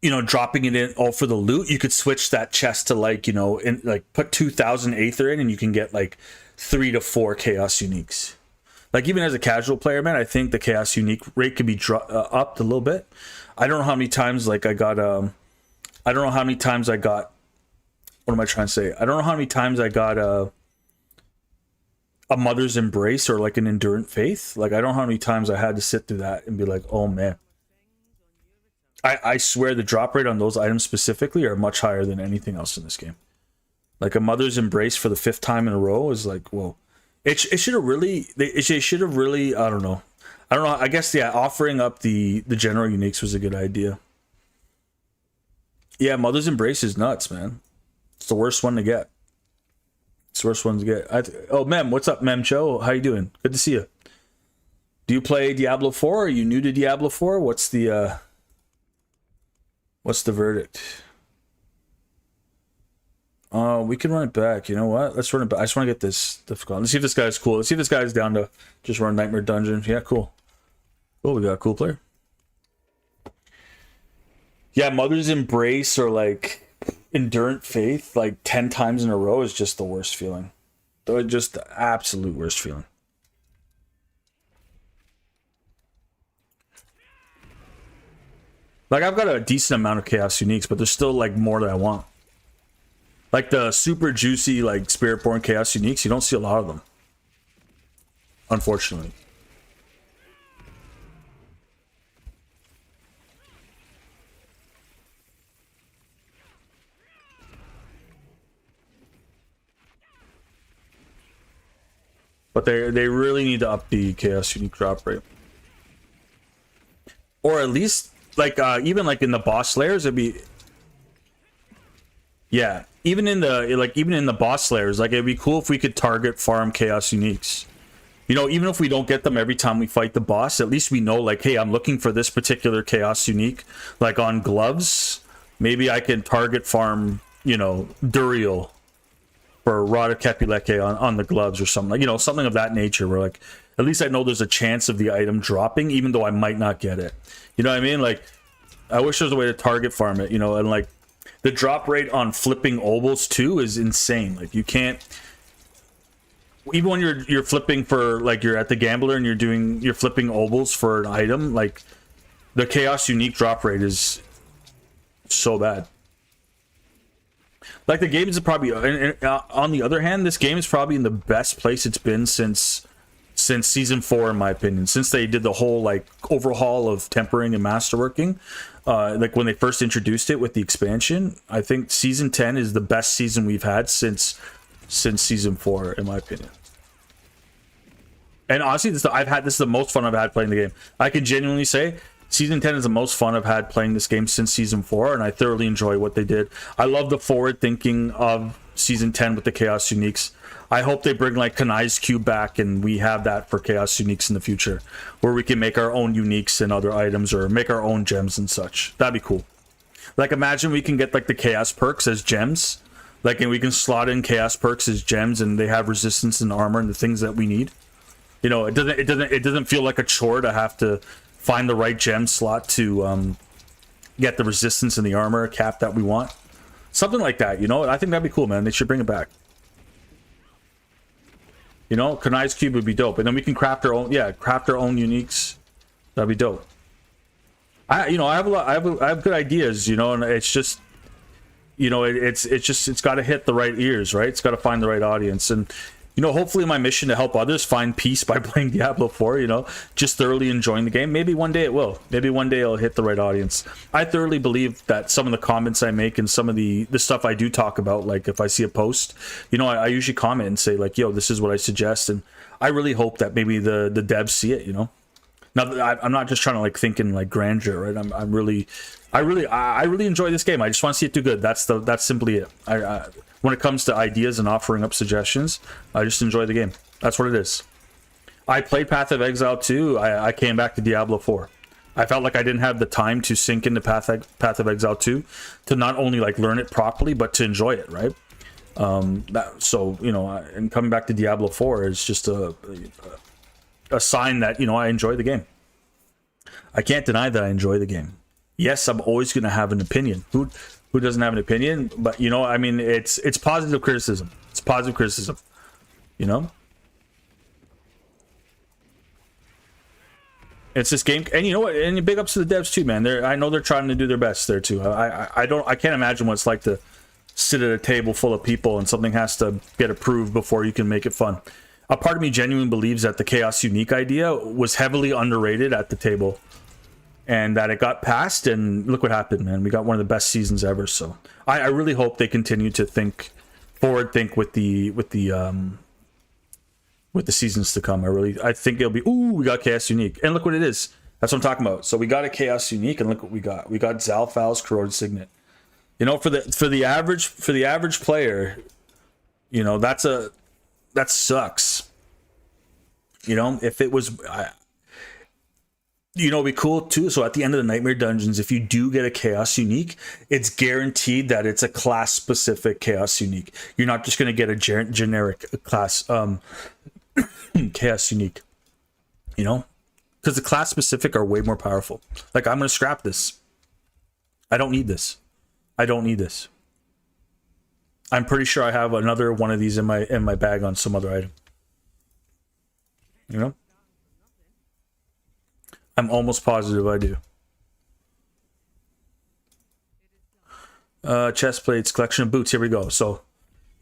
you know, dropping it in all for the loot, you could switch that chest to, like, you know, in, like, put 2,000 Aether in, and you can get like 3 to 4 Chaos Uniques. Like, even as a casual player, man, I think the Chaos Unique rate could be upped a little bit. I don't know how many times, like, I got I don't know how many times I got, what am I trying to say? I don't know how many times I got a Mother's Embrace or like an Endurant Faith. Like, I don't know how many times I had to sit through that and be like, oh man. I swear the drop rate on those items specifically are much higher than anything else in this game. Like, a Mother's Embrace for the 5th time in a row is like, whoa. It should have really, it should have really, I don't know. I guess, yeah, offering up the general uniques was a good idea. Yeah, Mother's Embrace is nuts, man. It's the worst one to get. It's the worst one to get. Oh, Mem, what's up, Mem Cho? How you doing? Good to see you. Do you play Diablo 4? Are you new to Diablo 4? What's the verdict? We can run it back. You know what? Let's run it back. I just want to get this difficult. Let's see if this guy's cool. Let's see if this guy's down to just run Nightmare Dungeon. Yeah, cool. Cool, we got a cool player. Yeah, Mother's Embrace or like Endurant Faith like 10 times in a row is just the worst feeling. Just the absolute worst feeling. Like, I've got a decent amount of Chaos Uniques, but there's still like more that I want. Like the super juicy, like, Spiritborn Chaos Uniques, you don't see a lot of them, unfortunately. But they really need to up the Chaos Unique drop rate. Or at least, like, even like in the boss layers, it'd be... Yeah, even in the boss layers, like, it'd be cool if we could target farm Chaos Uniques. You know, even if we don't get them every time we fight the boss, at least we know, like, hey, I'm looking for this particular Chaos Unique. Like, on gloves, maybe I can target farm, you know, Jdiroe for Rada Kepuleke on the gloves or something. Like, you know, something of that nature where, like, at least I know there's a chance of the item dropping, even though I might not get it. You know what I mean? Like, I wish there was a way to target farm it, you know, and, like, the drop rate on flipping obols too is insane. Like, you can't, even when you're flipping for, like, you're at the gambler and you're flipping obols for an item, like, the Chaos Unique drop rate is so bad. Like, the game is probably, on the other hand, this game is probably in the best place it's been since season 4, in my opinion, since they did the whole, like, overhaul of tempering and masterworking. Like, when they first introduced it with the expansion, I think season 10 is the best season we've had since season 4, in my opinion. And honestly, this is the most fun I've had playing the game. I can genuinely say season 10 is the most fun I've had playing this game since season 4, and I thoroughly enjoy what they did. I love the forward thinking of season 10 with the Chaos Uniques. I hope they bring, like, Kanai's Cube back, and we have that for Chaos Uniques in the future, where we can make our own uniques and other items, or make our own gems and such. That'd be cool. Like, imagine we can get, like, the Chaos perks as gems, like, and we can slot in Chaos perks as gems, and they have resistance and armor and the things that we need. You know, it doesn't feel like a chore to have to find the right gem slot to get the resistance and the armor cap that we want. Something like that, you know? I think that'd be cool, man. They should bring it back. You know, Kanai's Cube would be dope. And then we can craft our own, craft our own uniques. That'd be dope. I have good ideas, you know, and it's just, you know, it's got to hit the right ears, right? It's got to find the right audience. And you know, hopefully my mission to help others find peace by playing Diablo 4, you know, just thoroughly enjoying the game. Maybe one day it will. Maybe one day it'll hit the right audience. I thoroughly believe that some of the comments I make and some of the stuff I do talk about, like if I see a post, you know, I usually comment and say like, yo, this is what I suggest. And I really hope that maybe the devs see it, you know. Now, I'm not just trying to like think in like grandeur, right? I really enjoy this game. I just want to see it do good. That's simply it. When it comes to ideas and offering up suggestions, I just enjoy the game. That's what it is. I played Path of Exile 2. I came back to Diablo 4. I felt like I didn't have the time to sink into Path of Exile 2 to not only like learn it properly, but to enjoy it, right? So, you know, and coming back to Diablo 4 is just a sign that, you know, I enjoy the game. I can't deny that I enjoy the game. Yes, I'm always going to have an opinion. Who doesn't have an opinion? But, you know, I mean, it's positive criticism. It's positive criticism, you know? It's this game, and you know what? And big ups to the devs too, man. I know they're trying to do their best there too. I can't imagine what it's like to sit at a table full of people and something has to get approved before you can make it fun. A part of me genuinely believes that the Chaos Unique idea was heavily underrated at the table, and that it got passed, and look what happened, man. We got one of the best seasons ever. So I really hope they continue to think with the seasons to come. I think it'll be, ooh, we got Chaos Unique, and look what it is. That's what I'm talking about. So we got a Chaos Unique, and look what we got. We got Zalfal's Corroded Signet. You know, for the average player, you know, that sucks. You know, if it was, you know, it'd be cool too. So at the end of the Nightmare Dungeons, if you do get a Chaos Unique, it's guaranteed that it's a class specific Chaos Unique. You're not just going to get a generic class Chaos Unique, you know, because the class specific are way more powerful. Like, I'm going to scrap this. I don't need this. I'm pretty sure I have another one of these in my bag on some other item. You know? I'm almost positive I do. Chest plates, collection of boots. Here we go. So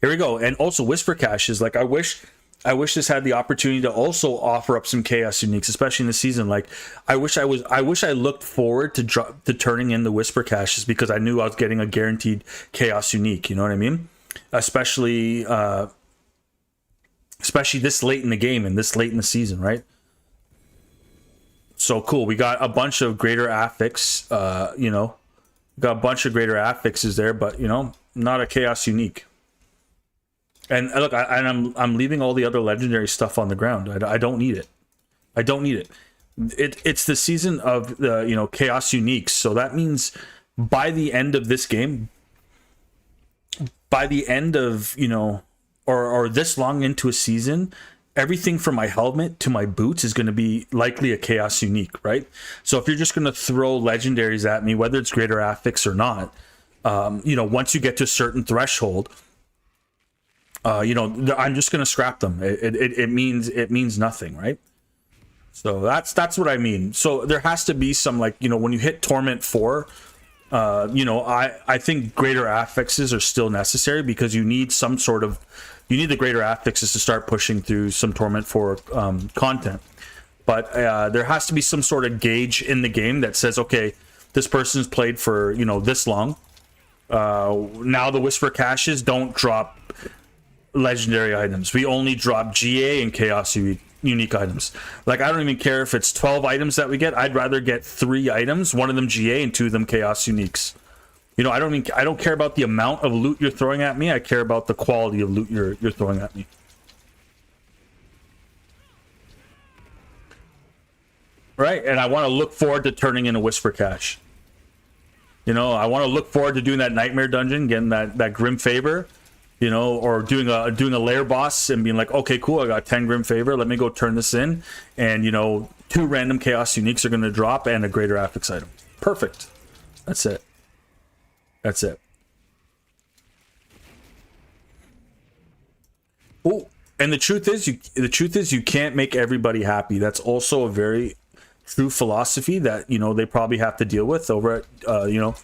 here we go. And also Whisper Caches. Like, I wish this had the opportunity to also offer up some Chaos Uniques, especially in the season. Like, I wish I looked forward to turning in the Whisper Caches, because I knew I was getting a guaranteed Chaos Unique. You know what I mean? Especially this late in the game and this late in the season, right? So cool. We got a bunch of greater affix. You know, got a bunch of greater affixes there, but you know, not a Chaos Unique. And look, I'm leaving all the other legendary stuff on the ground. I don't need it. It's the season of the, you know, Chaos Uniques. So that means by the end of this game, by the end of, you know, or this long into a season, everything from my helmet to my boots is going to be likely a Chaos Unique, right? So if you're just going to throw legendaries at me, whether it's greater affix or not, you know, once you get to a certain threshold, you know, I'm just gonna scrap them. It means nothing, right? So that's what I mean. So there has to be some, like, you know, when you hit Torment 4, you know, I think greater affixes are still necessary, because you need the greater affixes to start pushing through some Torment 4 content. But there has to be some sort of gauge in the game that says, okay, this person's played for, you know, this long. Now the Whisper Caches don't drop legendary items. We only drop GA and Chaos Unique items. Like, I don't even care if it's 12 items that we get. I'd rather get 3 items, one of them GA and 2 of them Chaos Uniques. You know, I don't care about the amount of loot you're throwing at me. I care about the quality of loot you're throwing at me. Right? And I want to look forward to turning in a Whisper Cache. You know, I want to look forward to doing that Nightmare Dungeon, getting that Grim Favor. You know, or doing a lair boss and being like, okay, cool, I got 10 Grim Favor, let me go turn this in, and you know, 2 random Chaos Uniques are going to drop and a greater affix item. Perfect. That's it. Oh, and the truth is you can't make everybody happy. That's also a very true philosophy that, you know, they probably have to deal with over at you know,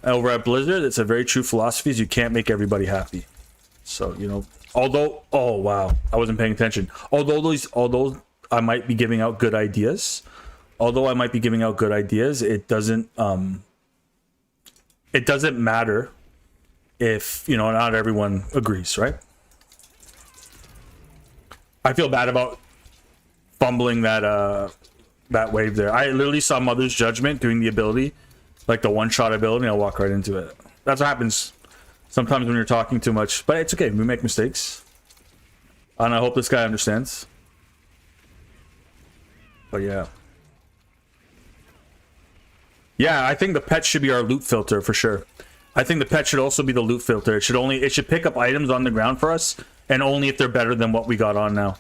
over at Blizzard. It's a very true philosophy, is you can't make everybody happy. So, you know, Although, oh wow, I wasn't paying attention. Although I might be giving out good ideas, it doesn't matter if, you know, not everyone agrees, right? I feel bad about fumbling that that wave there. I literally saw Mother's Judgment doing the ability, like the one-shot ability, and I walk right into it. That's what happens sometimes when you're talking too much, but it's okay. We make mistakes, and I hope this guy understands. But yeah, I think the pet should be our loot filter for sure. I think the pet should also be the loot filter. It should pick up items on the ground for us, and only if they're better than what we got on now.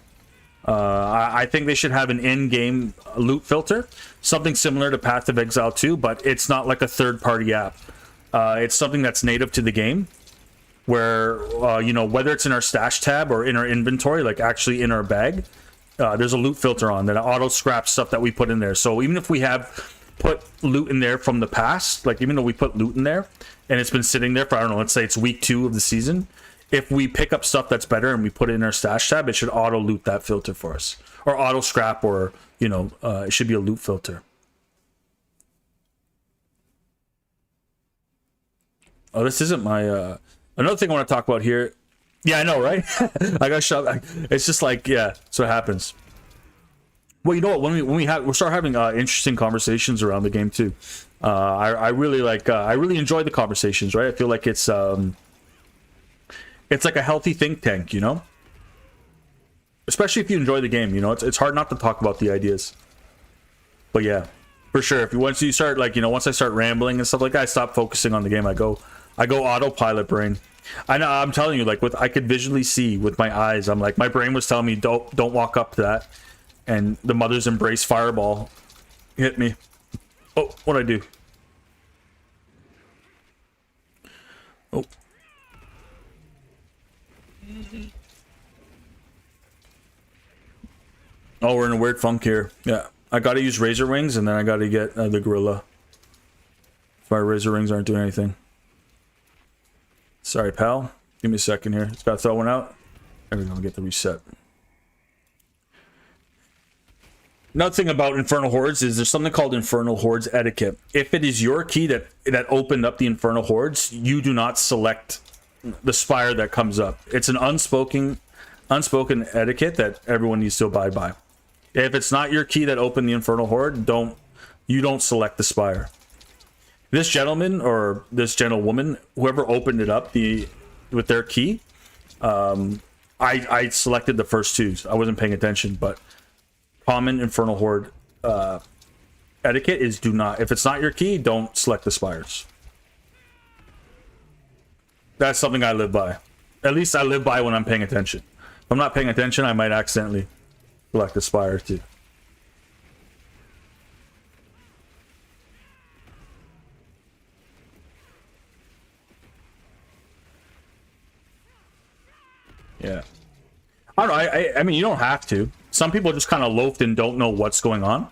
I think they should have an in-game loot filter, something similar to Path of Exile 2, but it's not like a third-party app. It's something that's native to the game, where you know, whether it's in our stash tab or in our inventory, like actually in our bag, there's a loot filter on that auto scraps stuff that we put in there. So even if we have put loot in there from the past, like even though we put loot in there and it's been sitting there for, I don't know, let's say it's week 2 of the season, if we pick up stuff that's better and we put it in our stash tab, it should auto loot that filter for us, or auto scrap, or, you know, it should be a loot filter. Oh, this isn't my another thing I want to talk about here. Yeah, I know, right? I got shot. It's just like, yeah, that's what happens. Well, you know what? We'll start having interesting conversations around the game too. I really I really enjoy the conversations, right? I feel like it's like a healthy think tank, you know? Especially if you enjoy the game, you know? It's hard not to talk about the ideas. But yeah, for sure. Once you start, like, you know, once I start rambling and stuff like that, I stop focusing on the game. I go autopilot brain. I know, I'm telling you, like, I could visually see with my eyes. I'm like, my brain was telling me, don't walk up to that. And the Mother's Embrace fireball hit me. Oh, what'd I do? Oh. Oh, we're in a weird funk here. Yeah, I gotta use Razor Wings, and then I gotta get the Gorilla. If my Razor Wings aren't doing anything. Sorry, pal. Give me a second here. Just gotta throw one out. There we go, get the reset. Another thing about Infernal Hordes is there's something called Infernal Hordes etiquette. If it is your key that opened up the Infernal Hordes, you do not select the spire that comes up. It's an unspoken etiquette that everyone needs to abide by. If it's not your key that opened the Infernal Horde, you don't select the spire. This gentleman or this gentlewoman, whoever opened it up with their key, I selected the first 2. I wasn't paying attention, but common Infernal Horde etiquette is if it's not your key, don't select the spires. That's something I live by. At least I live by when I'm paying attention. If I'm not paying attention, I might accidentally select the spire too. Yeah. I don't know. I mean, you don't have to. Some people just kind of loafed and don't know what's going on,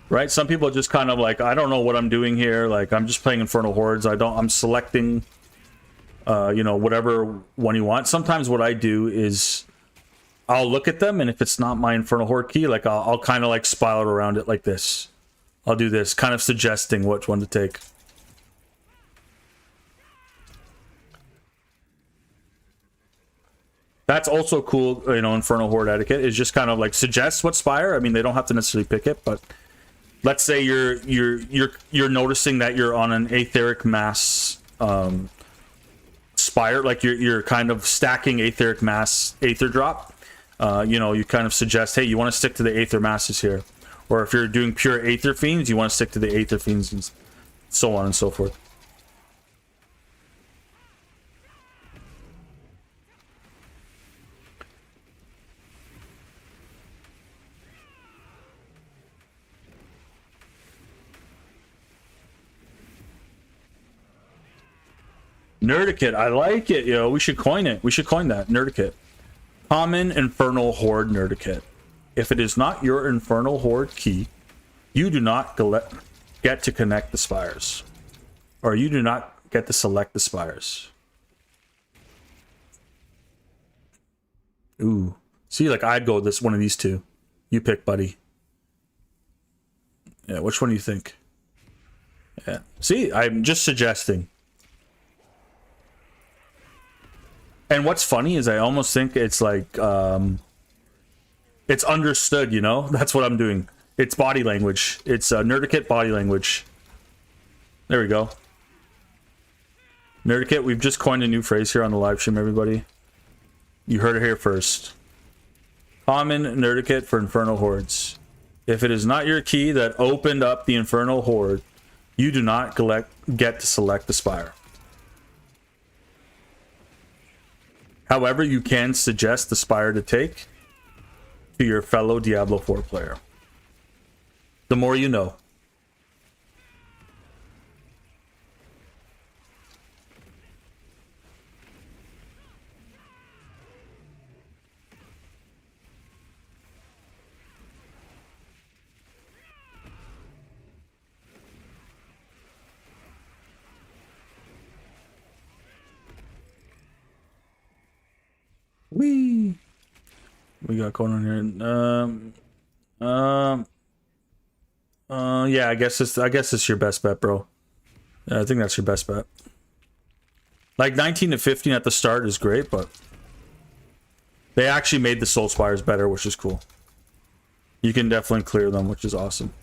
right? Some people just kind of like, I don't know what I'm doing here. Like, I'm just playing Infernal Hordes. I'm selecting, you know, whatever one you want. Sometimes what I do is I'll look at them, and if it's not my Infernal Horde key, like I'll kind of like spiral around it like this. I'll do this, kind of suggesting which one to take. That's also cool, you know, Infernal Horde etiquette is just kind of like suggest what spire. I mean, they don't have to necessarily pick it, but let's say you're noticing that you're on an Aetheric Mass spire, like you're kind of stacking Aetheric Mass Aether drop. You know, you kind of suggest, hey, you want to stick to the Aether Masses here, or if you're doing pure Aether Fiends, you want to stick to the Aether Fiends, and so on and so forth. Nerdicate, I like it, yo. We should coin it. We should coin that. Nerdicate. Common Infernal Horde Nerdicate. If it is not your Infernal Horde key, you do not get to connect the spires. Or you do not get to select the spires. Ooh. See, like I'd go this one of these two. You pick, buddy. Yeah, which one do you think? Yeah. See, I'm just suggesting. And what's funny is I almost think it's like it's understood, you know? That's what I'm doing. It's body language. It's Nerdicate body language. There we go. Nerdicate, we've just coined a new phrase here on the live stream, everybody. You heard it here first. Common Nerdicate for Infernal Hordes. If it is not your key that opened up the Infernal Horde, you do not get to select the Spire. However, you can suggest the Spire to take to your fellow Diablo 4 player. The more you know. Wee. We got going on here. Yeah, I guess it's your best bet, bro. Yeah, I think that's your best bet. Like 19 to 15 at the start is great, but they actually made the Soul Spires better, which is cool. You can definitely clear them, which is awesome.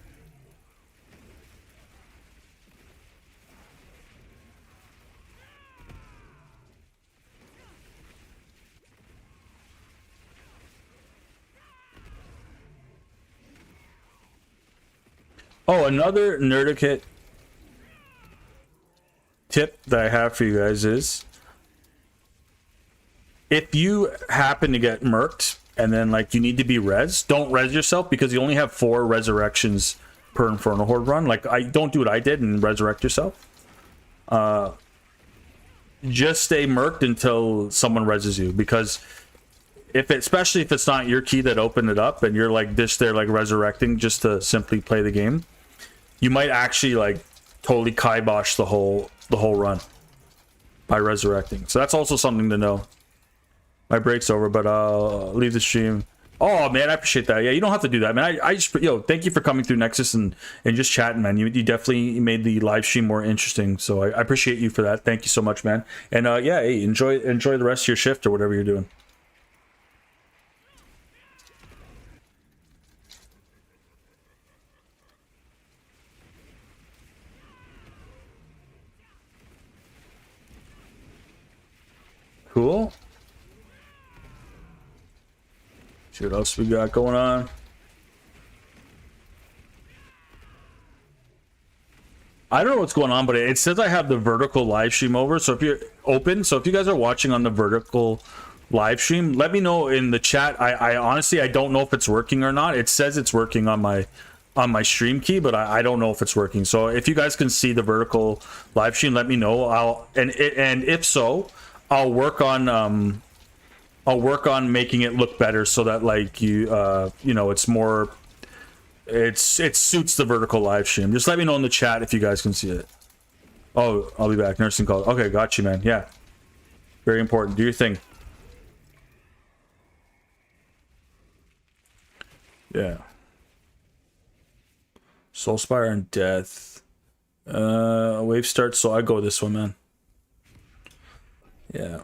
Oh, another Nerdicate tip that I have for you guys is if you happen to get murked and then like you need to be res, don't res yourself because you only have 4 resurrections per Infernal Horde run. Like I don't do what I did and resurrect yourself. Just stay murked until someone reses you, because especially if it's not your key that opened it up and you're like this there like resurrecting just to simply play the game, you might actually like totally kibosh the whole run by resurrecting. So that's also something to know. My break's over, but I'll leave the stream. Oh man, I appreciate that. Yeah, you don't have to do that, man. I just thank you for coming through Nexus and just chatting, man. You definitely made the live stream more interesting, so I appreciate you for that. Thank you so much, man. And yeah, hey, enjoy the rest of your shift or whatever you're doing. Cool. See what else we got going on. I don't know what's going on, but it says I have the vertical live stream over. So if you're open, so if you guys are watching on the vertical live stream, let me know in the chat. I honestly, I don't know if it's working or not. It says it's working on my stream key, but I don't know if it's working. So if you guys can see the vertical live stream, let me know. And if so, I'll work on making it look better so that like it's more, it suits the vertical live stream. Just let me know in the chat if you guys can see it. Oh, I'll be back. Nursing call. Okay, got you, man. Yeah, very important. Do your thing. Yeah. Soulspire and Death. Wave start, so I go this one, man. Yeah.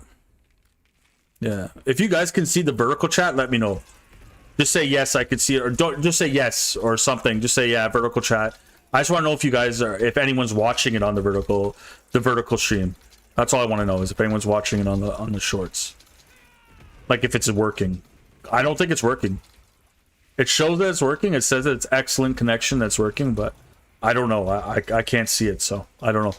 Yeah. If you guys can see the vertical chat, let me know. Just say yes, I could see it, or don't just say yes or something. Just say yeah, vertical chat. I just want to know if you guys are, if anyone's watching it on the vertical stream. That's all I want to know, is if anyone's watching it on the shorts. Like if it's working. I don't think it's working. It shows that it's working. It says that it's excellent connection that's working, but I don't know. I can't see it, so I don't know.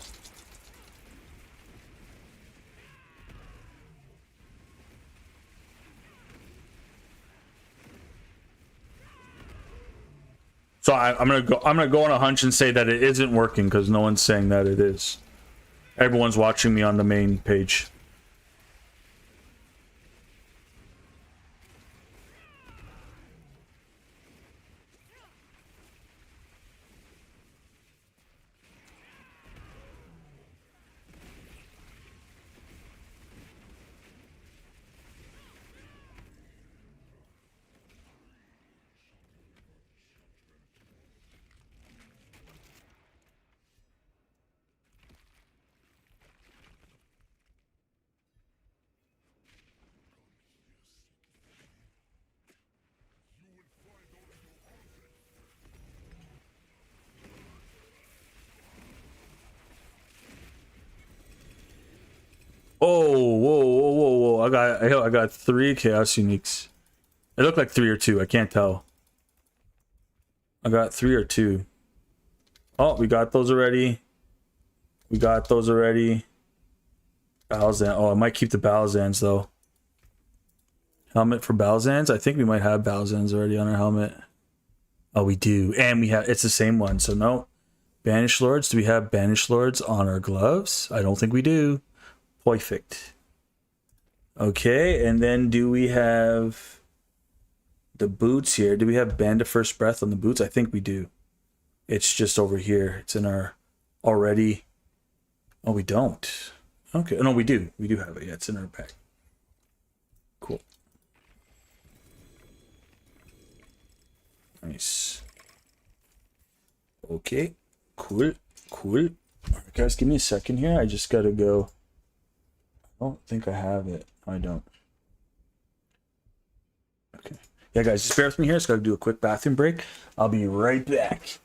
So I'm gonna go on a hunch and say that it isn't working because no one's saying that it is. Everyone's watching me on the main page. Oh, whoa. I got 3 chaos uniques. It looked like 3 or 2. I can't tell. I got 3 or 2. Oh, we got those already. We got those already. Balzan. Oh, I might keep the Balzans though. Helmet for Balzans. I think we might have Balzans already on our helmet. Oh, we do. And we have, it's the same one. So no. Banished Lords. Do we have Banished Lords on our gloves? I don't think we do. Perfect. Okay, and then do we have the boots here? Do we have Band of First Breath on the boots? I think we do. It's just over here. It's in our already. Oh, we don't. Okay. No, we do. We do have it. Yeah, it's in our pack. Cool. Nice. Okay. Cool. Cool. All right, guys, give me a second here. I just gotta go. I don't think I have it. I don't. Okay. Yeah, guys, just bear with me here. Just gotta do a quick bathroom break. I'll be right back.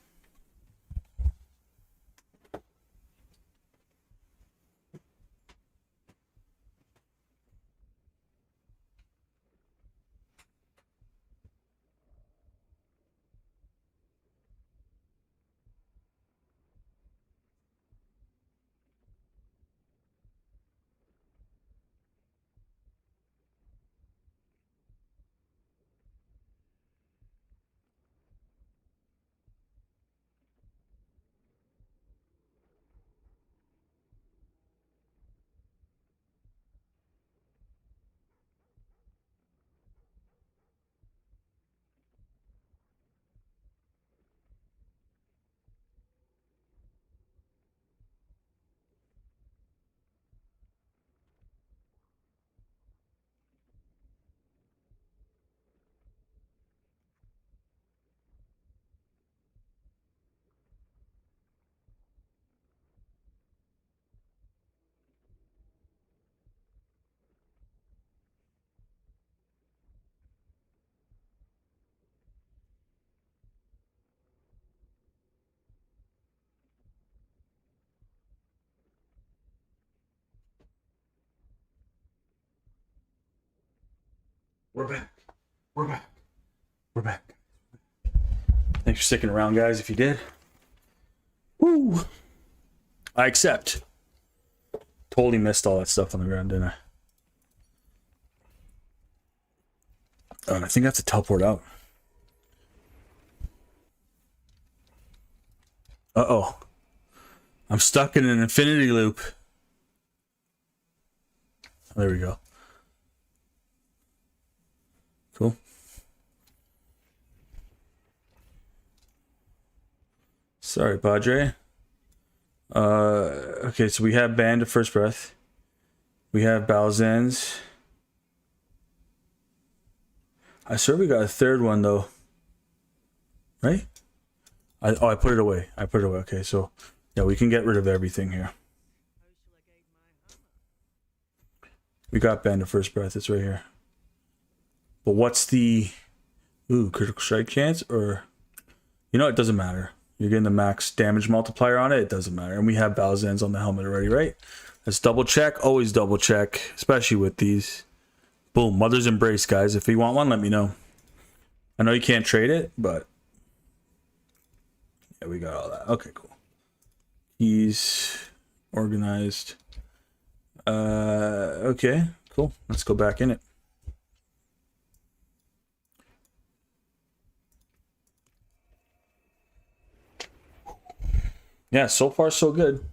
We're back. We're back. We're back. Thanks for sticking around, guys, if you did. Woo! I accept. Totally missed all that stuff on the ground, didn't I? Oh, I think I have to teleport out. Uh-oh. I'm stuck in an infinity loop. Oh, there we go. Cool. Sorry, Padre. Okay, so we have Band of First Breath. We have Balzans. I swear we got a third one, though. Right? I put it away. I put it away. Okay, so, yeah, we can get rid of everything here. We got Band of First Breath. It's right here. But what's the... Ooh, critical strike chance? Or... You know, it doesn't matter. You're getting the max damage multiplier on it. It doesn't matter. And we have Balzans on the helmet already, right? Let's double check. Always double check. Especially with these. Boom. Mother's Embrace, guys. If you want one, let me know. I know you can't trade it, but... Yeah, we got all that. Okay, cool. He's organized. Okay, cool. Let's go back in it. Yeah, so far so good.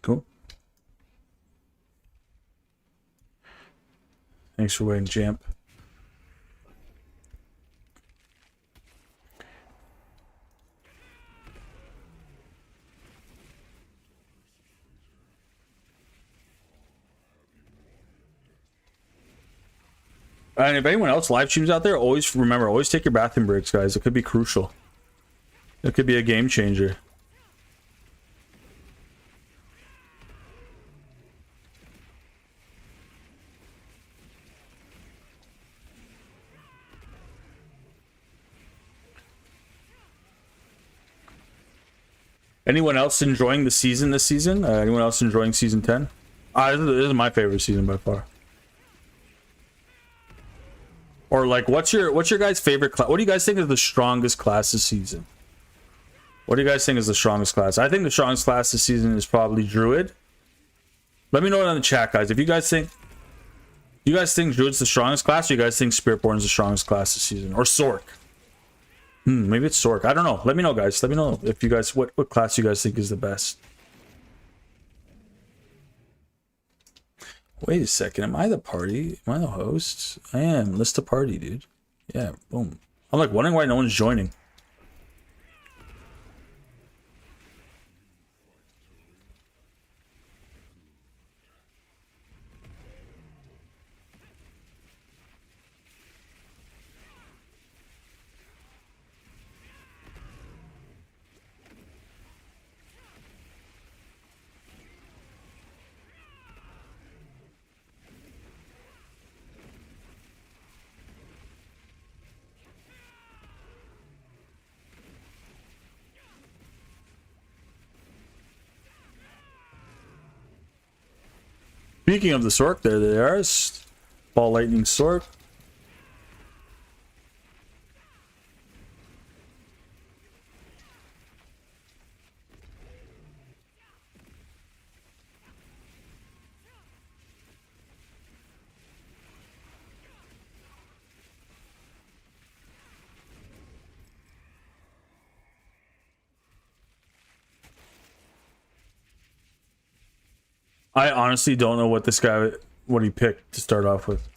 Cool. Thanks for waiting, champ. And if anyone else live streams out there, always remember, always take your bathroom breaks, guys. It could be crucial. It could be a game changer. Anyone else enjoying the season this season? Anyone else enjoying season 10? This is my favorite season by far. Or like, what's your guys' favorite class? What do you guys think is the strongest class this season? What do you guys think is the strongest class? I think the strongest class this season is probably Druid. Let me know it in the chat, guys. If you guys think Druid's the strongest class, or you guys think Spiritborn's the strongest class this season, or Sork? Maybe it's Sork. I don't know. Let me know, guys. Let me know if you guys what class you guys think is the best. Wait a second. Am I the party? Am I the host? I am. List a party, dude. Yeah. Boom. I'm like wondering why no one's joining. Speaking of the Sork, there they are. Ball Lightning Sork. I honestly don't know what this guy, what he picked to start off with.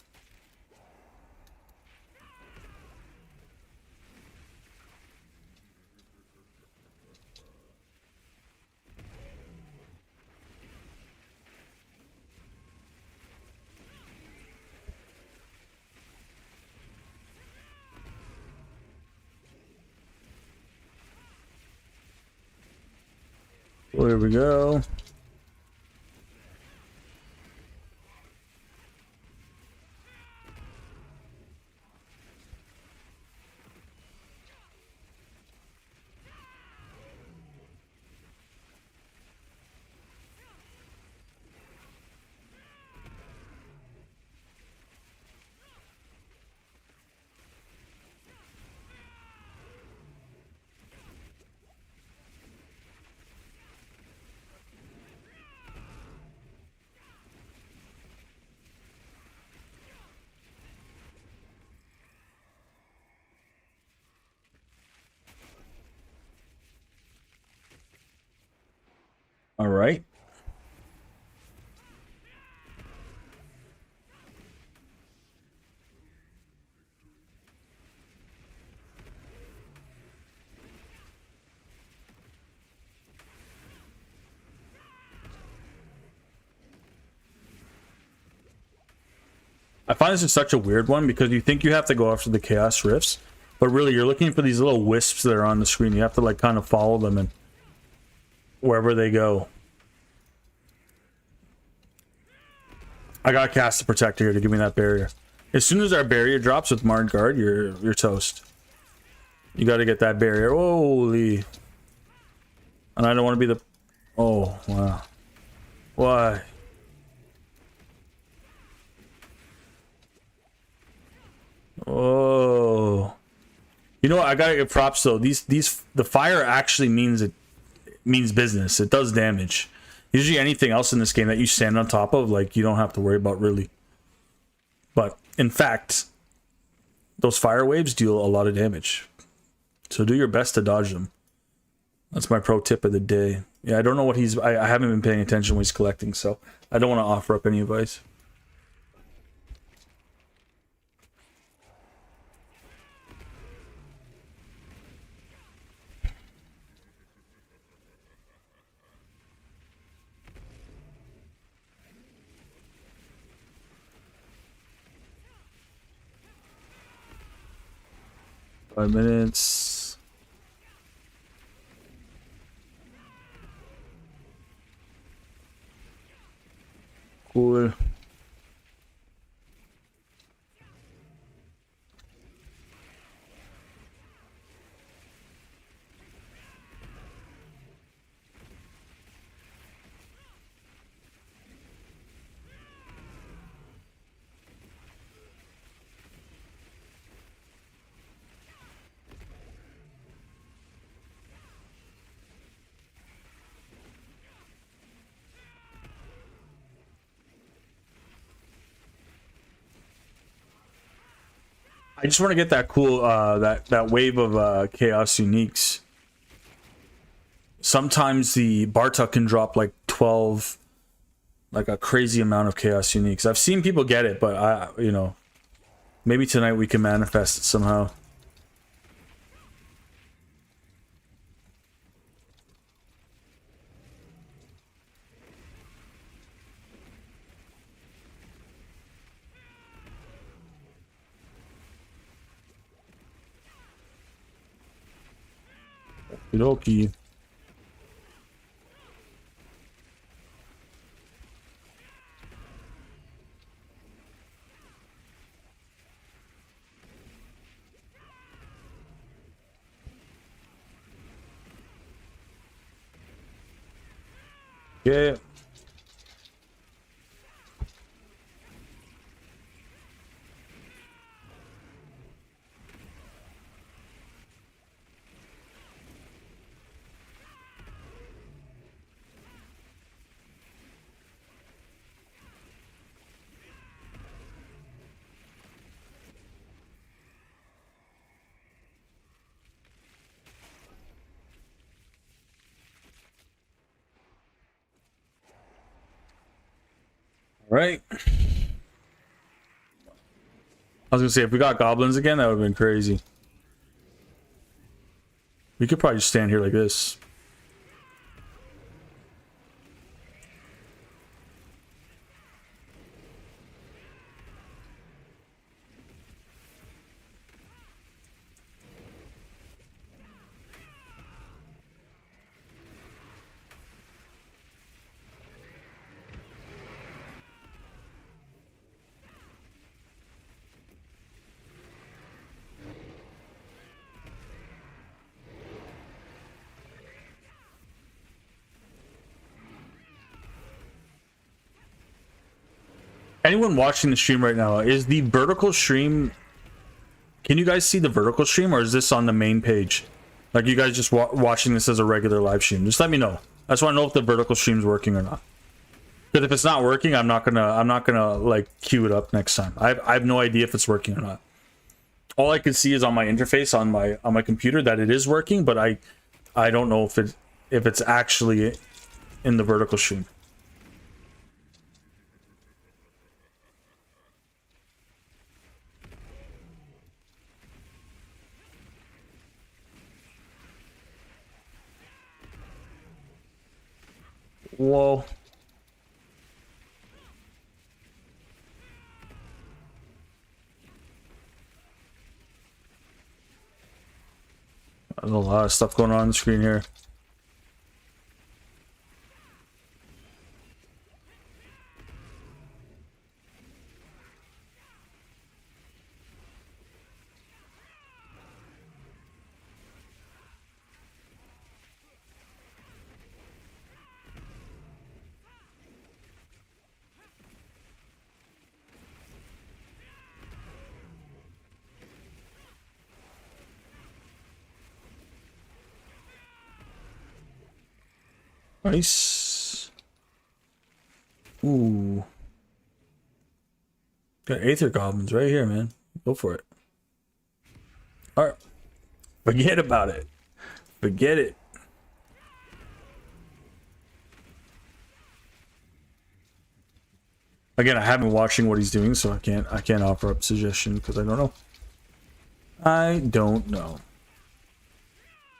Well, here we go. All right. I find this is such a weird one because you think you have to go after the Chaos Rifts, but really you're looking for these little wisps that are on the screen. You have to like kind of follow them and wherever they go. I gotta cast the Protector here to give me that barrier. As soon as our barrier drops with Marred Guard, you're toast. You gotta get that barrier. Holy. And I don't want to be the... Oh, wow. Why? Oh. You know what? I gotta give props though. The fire actually means business. It does damage. Usually anything else in this game that you stand on top of, like, you don't have to worry about really. But in fact, those fire waves deal a lot of damage. So do your best to dodge them. That's my pro tip of the day. Yeah, I don't know what he's... I haven't been paying attention when he's collecting, so I don't want to offer up any advice. Five minutes. Cool. I just want to get that cool that wave of chaos uniques. Sometimes the Bartok can drop like 12, like a crazy amount of chaos uniques. I've seen people get it, but you know, maybe tonight we can manifest it somehow. Okie. Yeah. Right. I was gonna say, if we got goblins again, that would have been crazy. We could probably just stand here like this. Anyone watching the stream right now, is the vertical stream, can you guys see the vertical stream, or is this on the main page? Like, you guys just watching this as a regular live stream? Just let me know. I just want to know if the vertical stream's working or not. Because if it's not working, I'm not gonna like queue it up next time. I have no idea if it's working or not. All I can see is on my interface on my computer that it is working, but I don't know if it's actually in the vertical stream. Whoa. There's a lot of stuff going on the screen here. Nice. Ooh. Got Aether Goblins right here, man. Go for it. Alright. Forget about it. Forget it. Again, I haven't been watching what he's doing, so I can't offer up suggestion because I don't know. I don't know.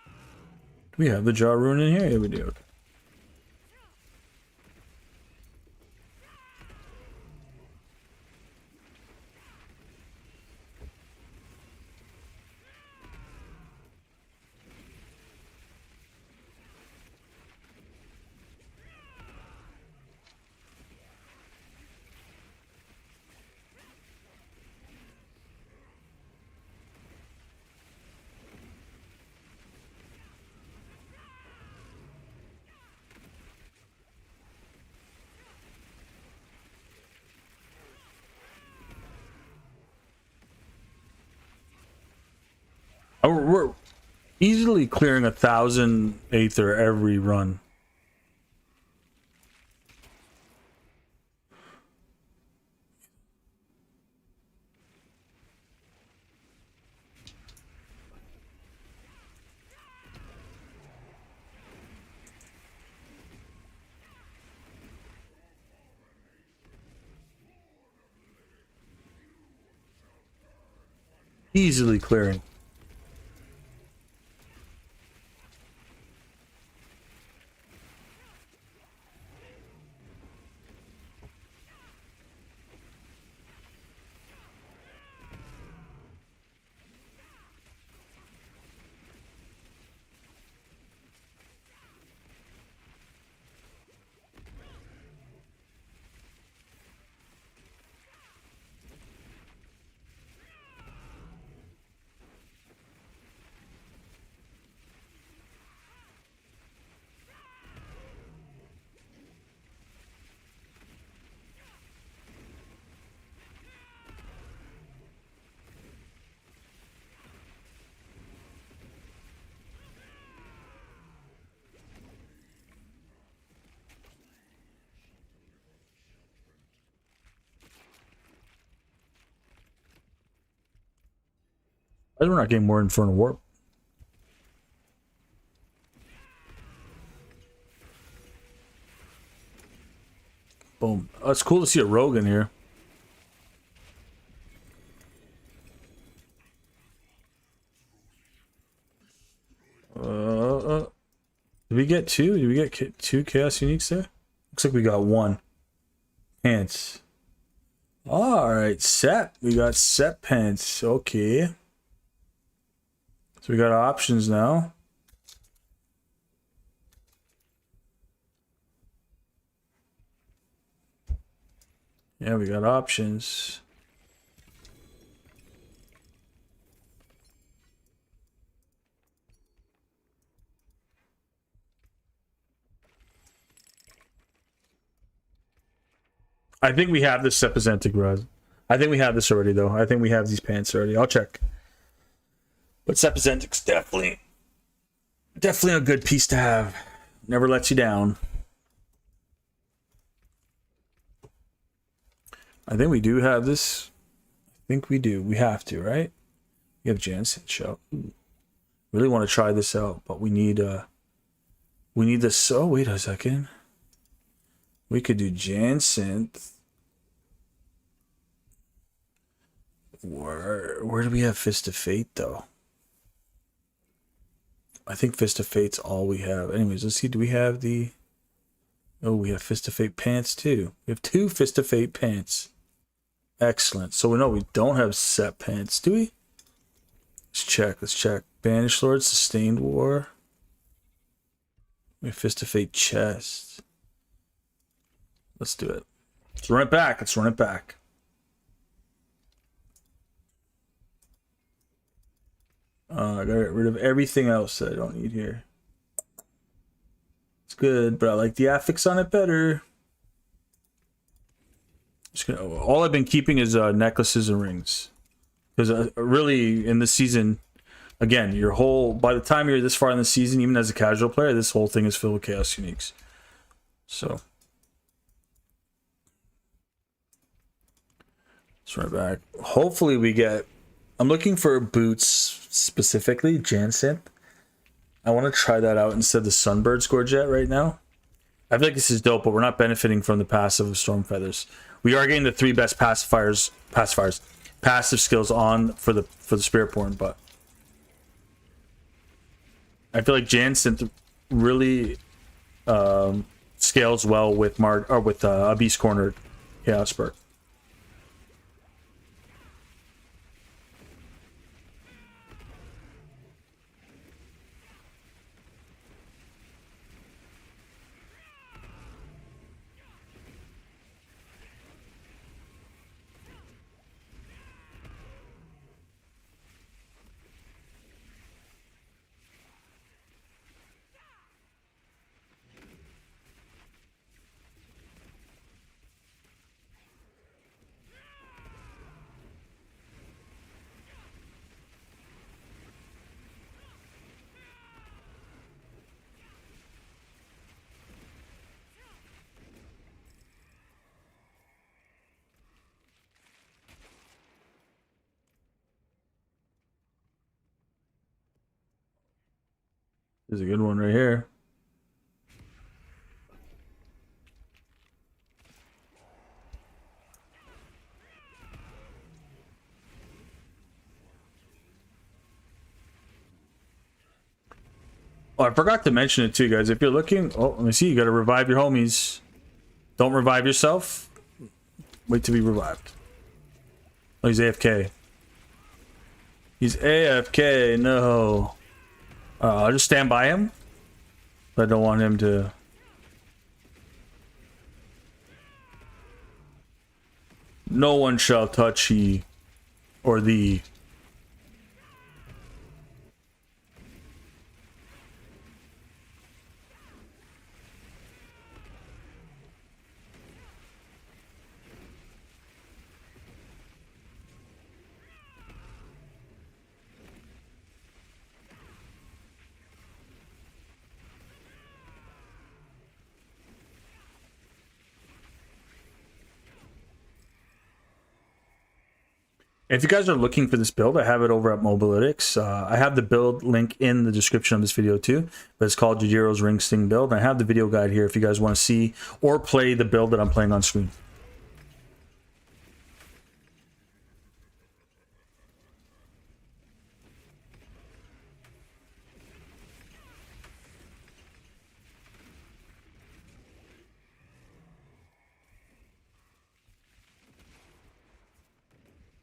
Do we have the Jaw Rune in here? Yeah, we do. We're easily clearing 1,000 Aether every run. Easily clearing. Why are we not getting more Infernal Warp? Boom. Oh, it's cool to see a rogue in here. Did we get two? Did we get two Chaos Uniques there? Looks like we got one. Pants. Alright, set. We got set pants. Okay. So we got options now. Yeah, we got options. I think we have this Sepizentic Res. I think we have this already, though. I think we have these pants already. I'll check. But Sepizentic's definitely a good piece to have. Never lets you down. I think we do have this. I think we do. We have to, right? We have Jansen show. Really want to try this out, but we need this. Oh, wait a second. We could do Jansen. Where do we have Fist of Fate though? I think Fist of Fate's all we have. Anyways, let's see. Do we have the? Oh, we have Fist of Fate pants too. We have two Fist of Fate pants. Excellent. So we know we don't have set pants, do we? Let's check. Let's check. Banished Lord, Sustained War. We have Fist of Fate chest. Let's do it. Let's run it back. Let's run it back. I gotta get rid of everything else that I don't need here. It's good, but I like the affix on it better. Just gonna, all I've been keeping is necklaces and rings. Because really, in this season, again, by the time you're this far in the season, even as a casual player, this whole thing is filled with Chaos Uniques. So. Let's run it back. Hopefully we get... I'm looking for boots specifically, Jansen. I want to try that out instead of the Sunbird's Gorget right now. I feel like this is dope, but we're not benefiting from the passive of Storm Feathers. We are getting the 3 best passive skills on for the Spiritborn, but I feel like Jansen really scales well with a Beast Cornered Chaos perk. There's a good one right here. Oh, I forgot to mention it too, guys. If you're looking, oh, let me see. You got to revive your homies. Don't revive yourself. Wait to be revived. Oh, he's AFK. He's AFK. No. I'll just stand by him. But I don't want him to. No one shall touch he or thee. If you guys are looking for this build, I have it over at Mobilytics. I have the build link in the description of this video too, but it's called Jdiroe's Ring Sting build. And I have the video guide here if you guys want to see or play the build that I'm playing on screen.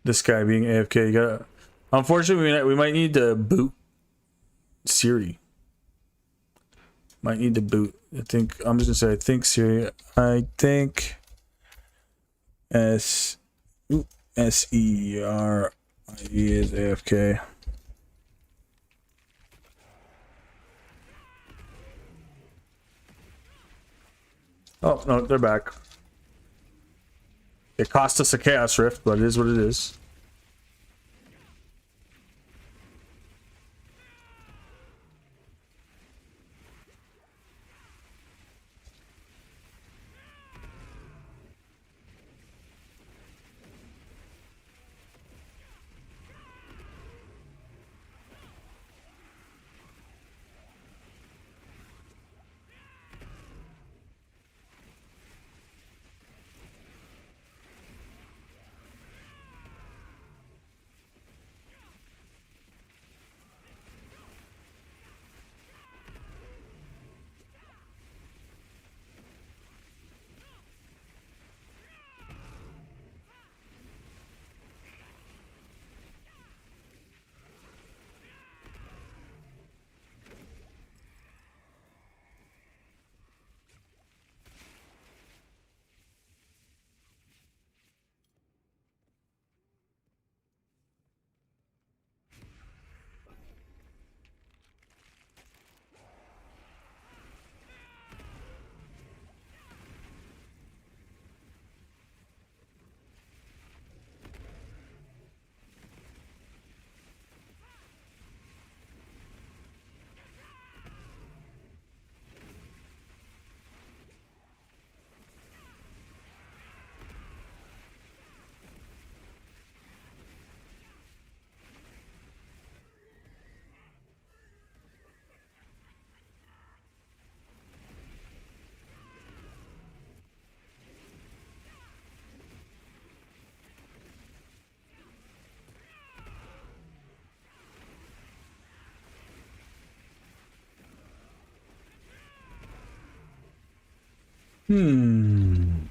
This guy being AFK, you gotta. Unfortunately, we might need to boot Siri. Might need to boot. I think I'm just gonna say I think Siri. I think SERIE is AFK. Oh no, they're back. It cost us a Chaos Rift, but it is what it is. Hmm.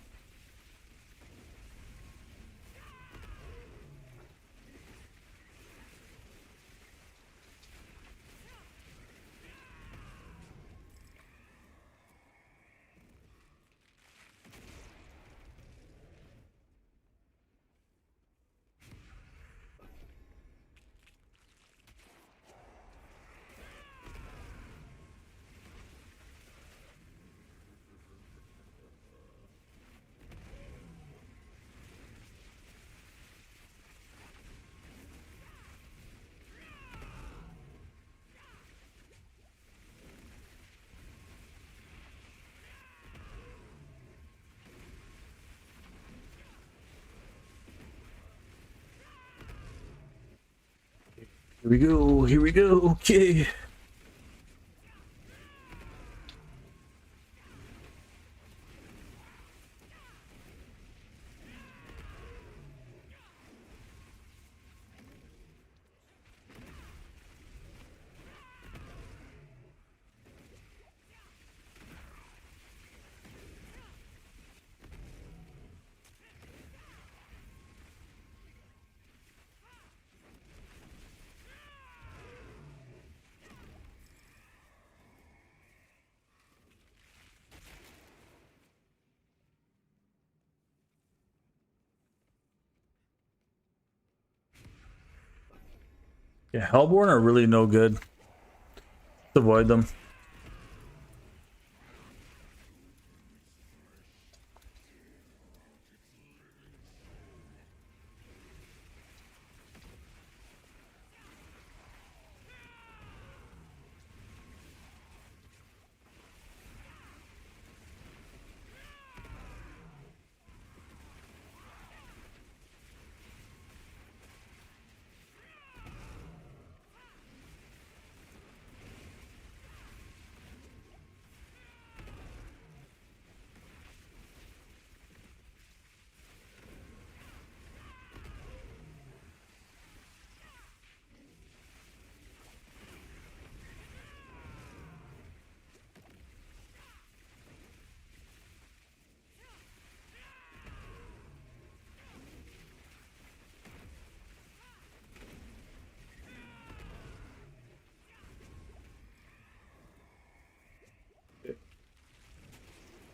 Here we go. Here we go. Okay. Yeah, Hellborn are really no good. Avoid them.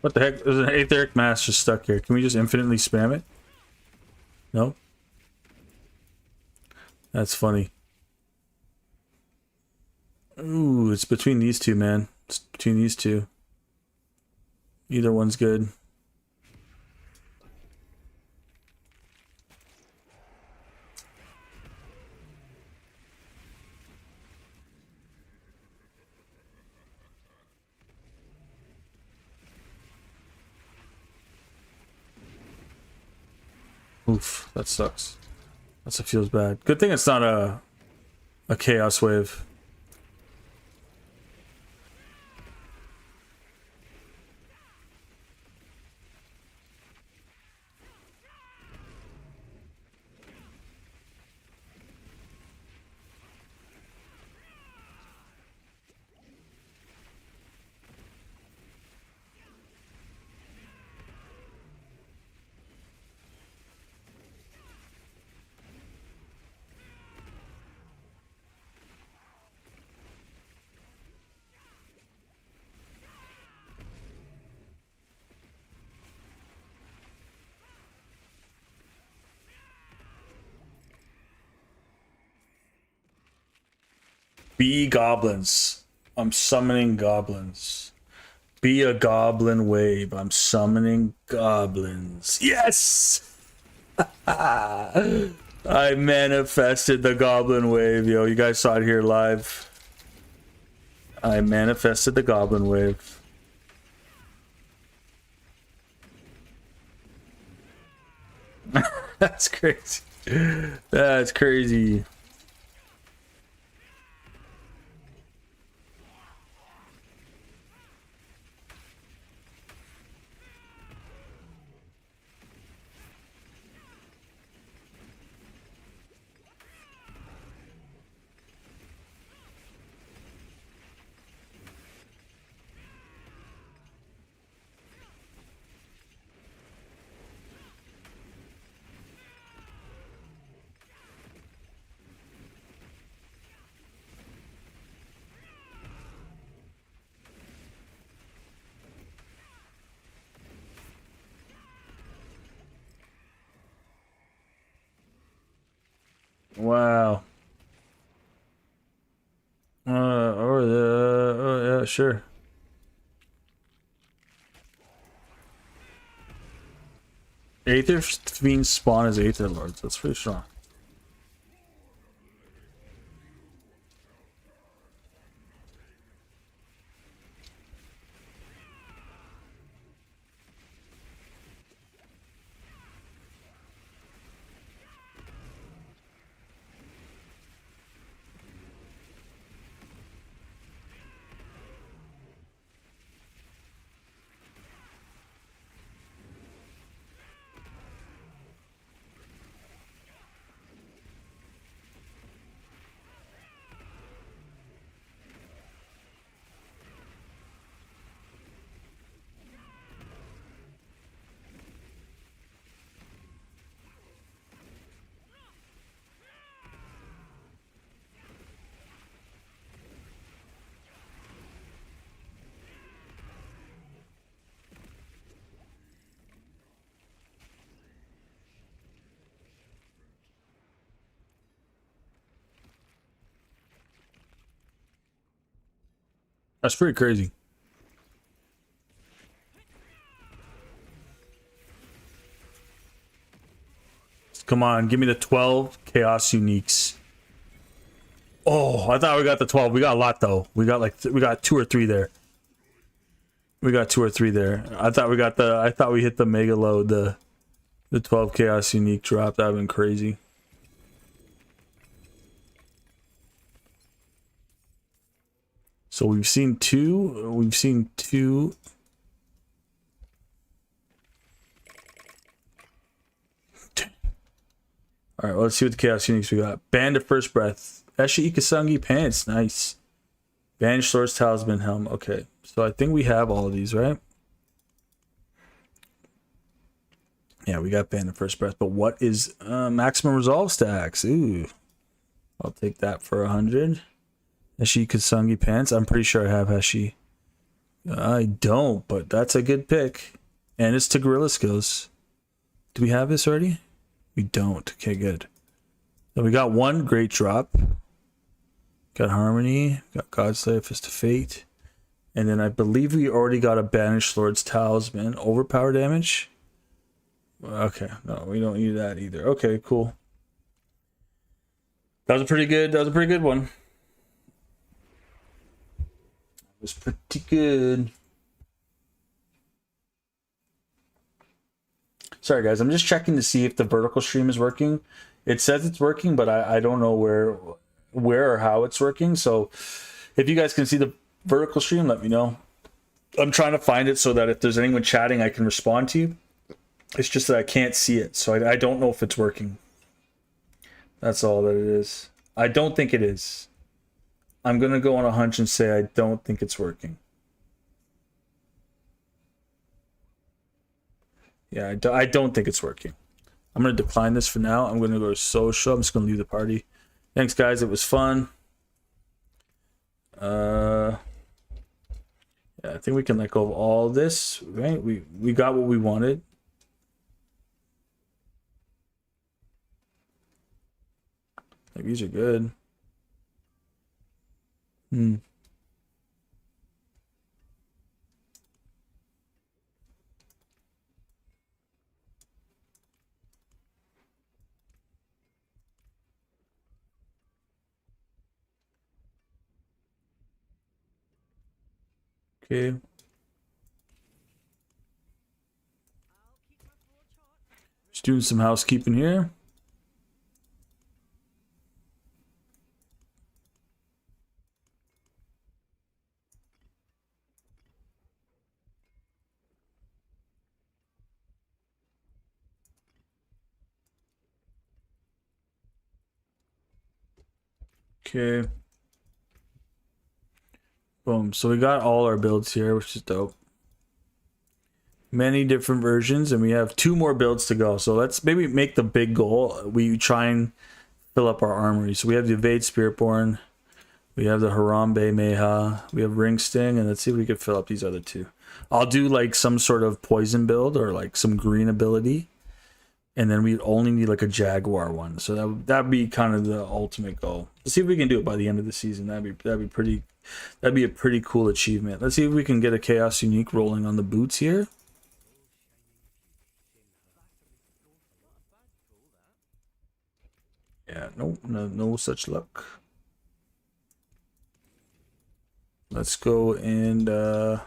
What the heck? There's an Aetheric Mass just stuck here. Can we just infinitely spam it? No? That's funny. Ooh, it's between these two, man. It's between these two. Either one's good. Oof, that sucks. That feels bad. Good thing it's not a chaos wave. Be goblins. I'm summoning goblins. Be a goblin wave. I'm summoning goblins. Yes! I manifested the goblin wave, yo. You guys saw it here live. I manifested the goblin wave. That's crazy. That's crazy. Wow. Yeah, sure. Aether Fiends spawn as Aether Lords. That's pretty strong. That's pretty crazy. Come on, give me the 12 chaos uniques. Oh, I thought we got the 12. We got a lot though. We got like we got 2 or 3 there. We got 2 or 3 there. I thought we hit the mega load, the 12 chaos unique drop. That'd been crazy. So we've seen 2. We've seen 2. All right, well, let's see what the chaos uniques we got. Band of First Breath. Esha Ikasangi Pants. Nice. Banished Lord's Talisman Helm. Okay, so I think we have all of these, right? Yeah, we got Band of First Breath. But what is maximum resolve stacks? Ooh. I'll take that for 100. Eshi Kasangi Pants. I'm pretty sure I have Eshi. I don't, but that's a good pick. And it's to Gorilla Skills. Do we have this already? We don't. Okay, good. So we got 1 great drop. Got Harmony. Got Godslayer, Fist of Fate. And then I believe we already got a Banished Lord's Talisman. Overpower damage. Okay, no, we don't need that either. Okay, cool. That was a pretty good one. It was pretty good. Sorry guys, I'm just checking to see if the vertical stream is working. It says it's working, but I don't know where or how it's working. So if you guys can see the vertical stream, let me know. I'm trying to find it so that if there's anyone chatting, I can respond to you. It's just that I can't see it, so I don't know if it's working. That's all that it is. I don't think it is. I'm going to go on a hunch and say I don't think it's working. Yeah, I don't think it's working. I'm going to decline this for now. I'm going to go to social. I'm just going to leave the party. Thanks, guys. It was fun. Yeah, I think we can let go of all this. Right? We got what we wanted. Like, these are good. Okay. Just doing some housekeeping here. Okay. Boom. So we got all our builds here, which is dope. Many different versions, and we have 2 more builds to go. So let's maybe make the big goal. We try and fill up our armory. So we have the Evade Spiritborn. We have the HARAMBAEMEHA. We have Ring Sting, and let's see if we can fill up these other 2. I'll do like some sort of poison build or like some green ability. And then we only need like a Jaguar one. So that'd be kind of the ultimate goal. Let's see if we can do it by the end of the season. That'd be a pretty cool achievement. Let's see if we can get a Chaos Unique rolling on the boots here. Yeah, no such luck. Let's go and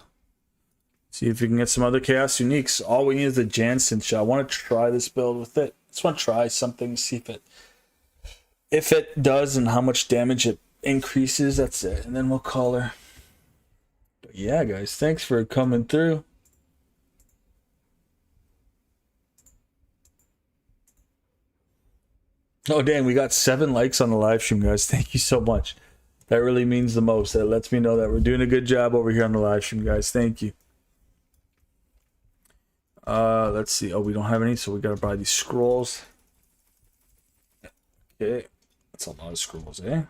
see if we can get some other Chaos Uniques. All we need is the Jansen shot. I want to try this build with it. Just want to try something, see if it does and how much damage it increases. That's it, and then we'll call her. But yeah, guys, thanks for coming through. Oh dang, we got 7 likes on the live stream, guys. Thank you so much. That really means the most. That lets me know that we're doing a good job over here on the live stream, guys. Thank you. Let's see. Oh, we don't have any, so we gotta buy these scrolls. Okay, that's a lot of scrolls, eh?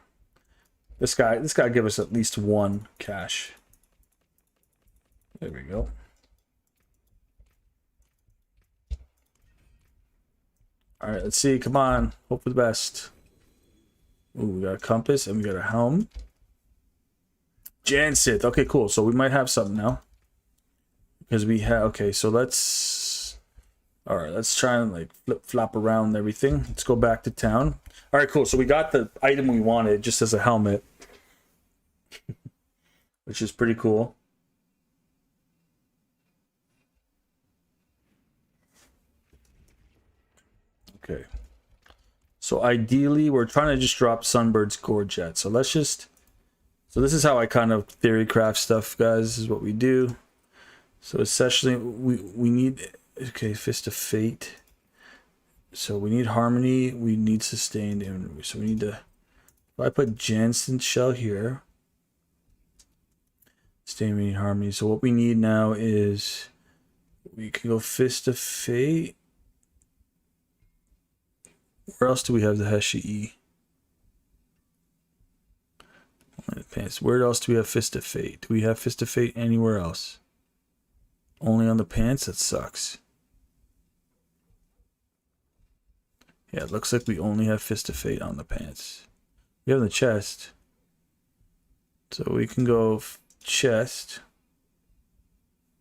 This guy give us at least 1 cash. There we go. All right, let's see. Come on, hope for the best. Ooh, we got a compass and we got a helm. Jansith. Okay, cool. So we might have something now. Because we have... Okay, so let's... Alright, let's try and like flip-flop around everything. Let's go back to town. Alright, cool. So we got the item we wanted just as a helmet. Which is pretty cool. Okay. So ideally, we're trying to just drop Sunbird's Gorget. So let's just... So this is how I kind of theory craft stuff, guys. This is what we do. So essentially, we need... Okay, Fist of Fate. So we need Harmony. We need Sustained. And so we need to... If I put Jansen Shell here... Sustained, we need Harmony. So what we need now is... We can go Fist of Fate. Where else do we have the Heshi? Pants. Where else do we have Fist of Fate? Do we have Fist of Fate anywhere else? Only on the pants? That sucks. Yeah, it looks like we only have Fist of Fate on the pants. We have the chest. So we can go chest.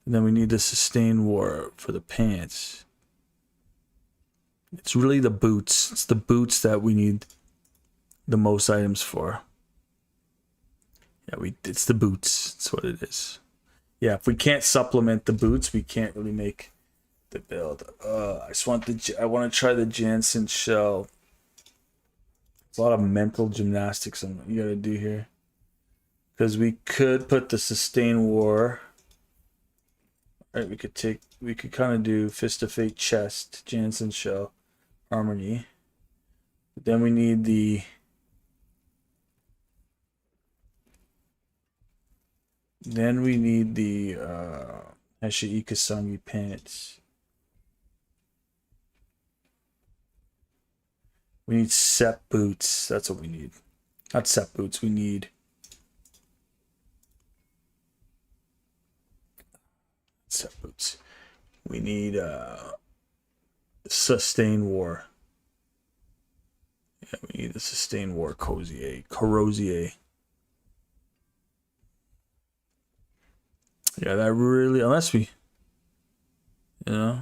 And then we need the Sustained War for the pants. It's really the boots. It's the boots that we need the most items for. Yeah, it's the boots. That's what it is. Yeah, if we can't supplement the boots, we can't really make the build. I want to try the Jansen Shell. It's a lot of mental gymnastics you gotta do here. Because we could put the Sustained War. Right, we could kind of do Fist of Fate chest, Jansen Shell, Harmony. But then we need the Heshi Ikasangi pants. We need Sep boots. That's what we need. Not Sep boots. We need Sep boots. We need Sustained War. Yeah, we need the Sustained War Corrosier. Yeah, that really, unless we do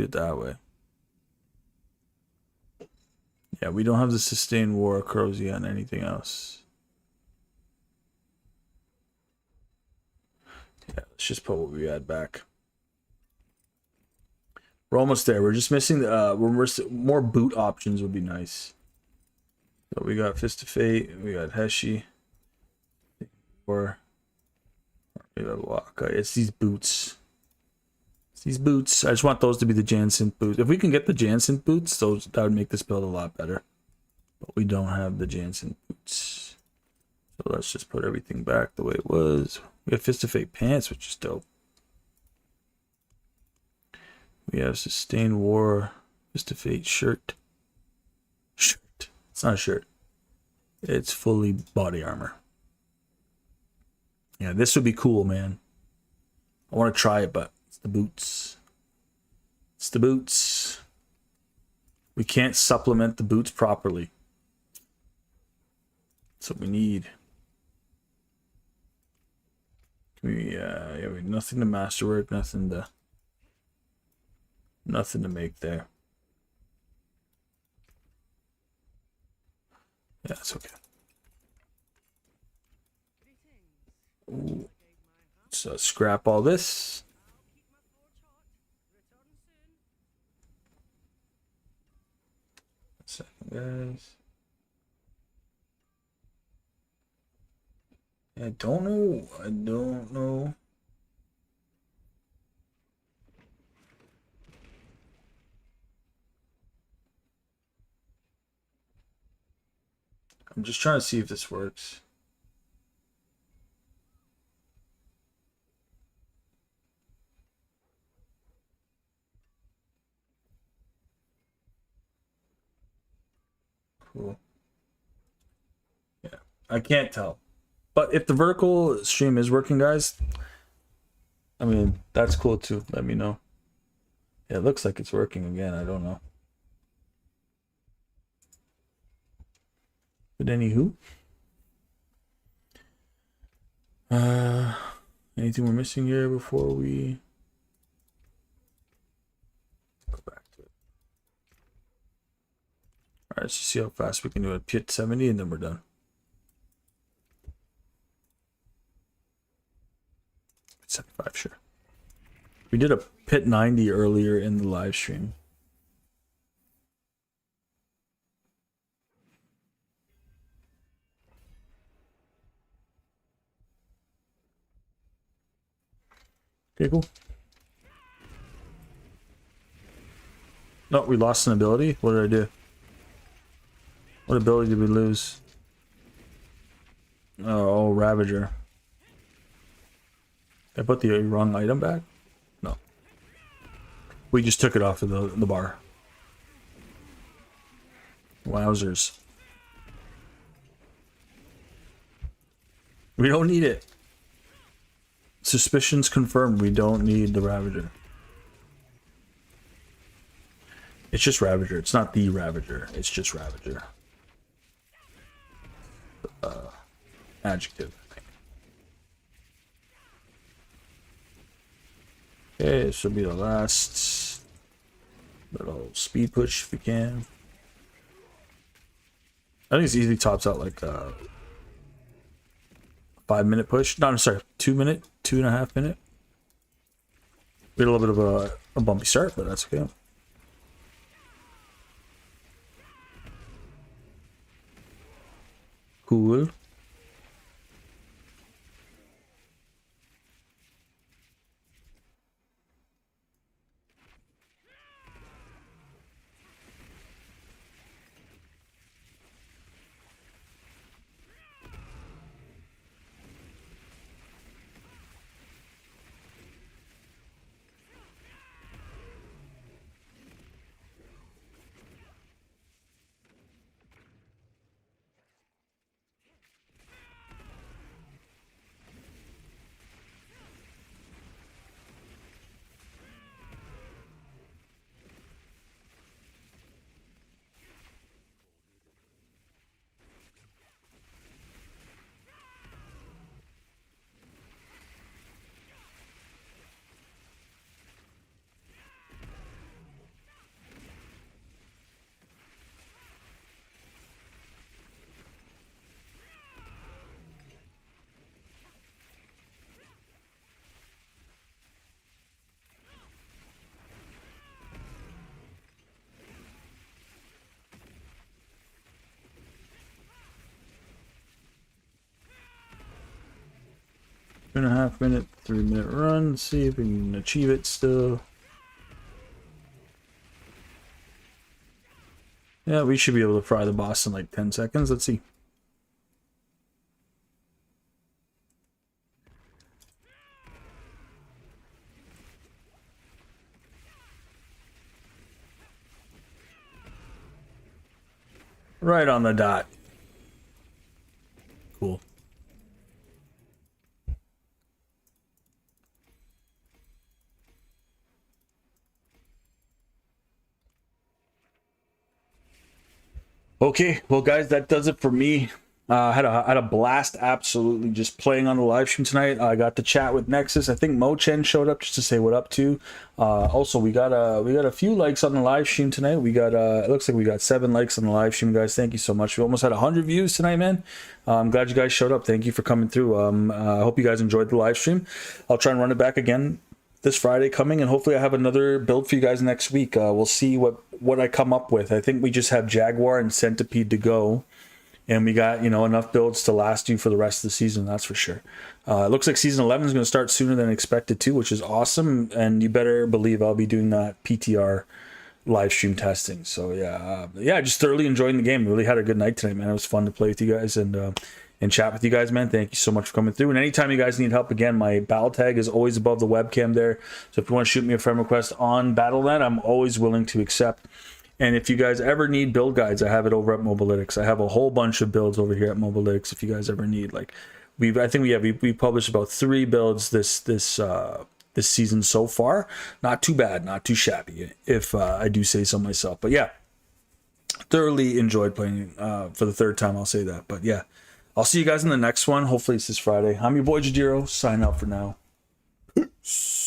it that way. Yeah, we don't have the Sustained War Corrosier on anything else. Yeah, let's just put what we add back. We're almost there. We're just missing more boot options would be nice. So we got Fist of Fate, we got Heshi, or we got Waka. It's these boots. It's these boots. I just want those to be the Jansen boots. If we can get the Jansen boots, that would make this build a lot better. But we don't have the Jansen boots. So let's just put everything back the way it was. We have Fist of Fate pants, which is dope. We have Sustained War, Fist of Fate shirt. It's not a shirt. It's fully body armor. Yeah, this would be cool, man. I want to try it, but it's the boots. It's the boots. We can't supplement the boots properly. That's what we need. We have nothing to masterwork, nothing to make there. Yeah, it's okay. Ooh. So scrap all this. A second, guys. I don't know. I'm just trying to see if this works. Cool. Yeah, I can't tell. But if the vertical stream is working, guys, I mean, that's cool too. Let me know. Yeah, it looks like it's working again. I don't know. But anywho, Anything we're missing here before we go back to it? All right, let's just see how fast we can do it. Pit 70 and then we're done. 75, sure. We did a pit 90 earlier in the live stream. Okay, cool. No, we lost an ability. What did I do? What ability did we lose? Oh, Ravager. I put the wrong item back? No. We just took it off of the bar. Wowzers. We don't need it. Suspicions confirmed. We don't need the Ravager. It's just Ravager. It's not the Ravager. It's just Ravager. Adjective. Okay, this will be the last little speed push if we can. I think it's easily tops out like a 5-minute push. No, I'm sorry, 2-minute, 2.5 minute. We had a little bit of a bumpy start, but that's okay. Cool. Two and a half minute, 3-minute run. Let's see if we can achieve it still. Yeah, we should be able to fry the boss in like 10 seconds. Let's see. Right on the dot. Cool. Okay, well guys, that does it for me. Had a blast, absolutely, just playing on the live stream tonight. I got to chat with Nexus. I think Mo Chen showed up just to say what up to. Also, we got a few likes on the live stream tonight. We got it looks like we got 7 likes on the live stream, guys. Thank you so much. We almost had 100 views tonight, man. I'm glad you guys showed up. Thank you for coming through. I hope you guys enjoyed the live stream. I'll try and run it back again this Friday coming, and hopefully I have another build for you guys next week. We'll see what I come up with. I think we just have Jaguar and Centipede to go, and we got, you know, enough builds to last you for the rest of the season, that's for sure. It looks like season 11 is going to start sooner than expected too, which is awesome, and you better believe I'll be doing that PTR live stream testing. So yeah, just thoroughly enjoying the game. Really had a good night tonight, man. It was fun to play with you guys and chat with you guys, man. Thank you so much for coming through. And anytime you guys need help, again, my battle tag is always above the webcam there. So if you want to shoot me a friend request on Battle.net, I'm always willing to accept. And if you guys ever need build guides, I have it over at Mobilytics. I have a whole bunch of builds over here at Mobilytics if you guys ever need. Like I think we published about 3 builds this season so far. Not too bad, not too shabby, if I do say so myself. But yeah, thoroughly enjoyed playing for the 3rd time, I'll say that. But yeah, I'll see you guys in the next one. Hopefully it's this Friday. I'm your boy Jdiroe. Sign out for now. Peace.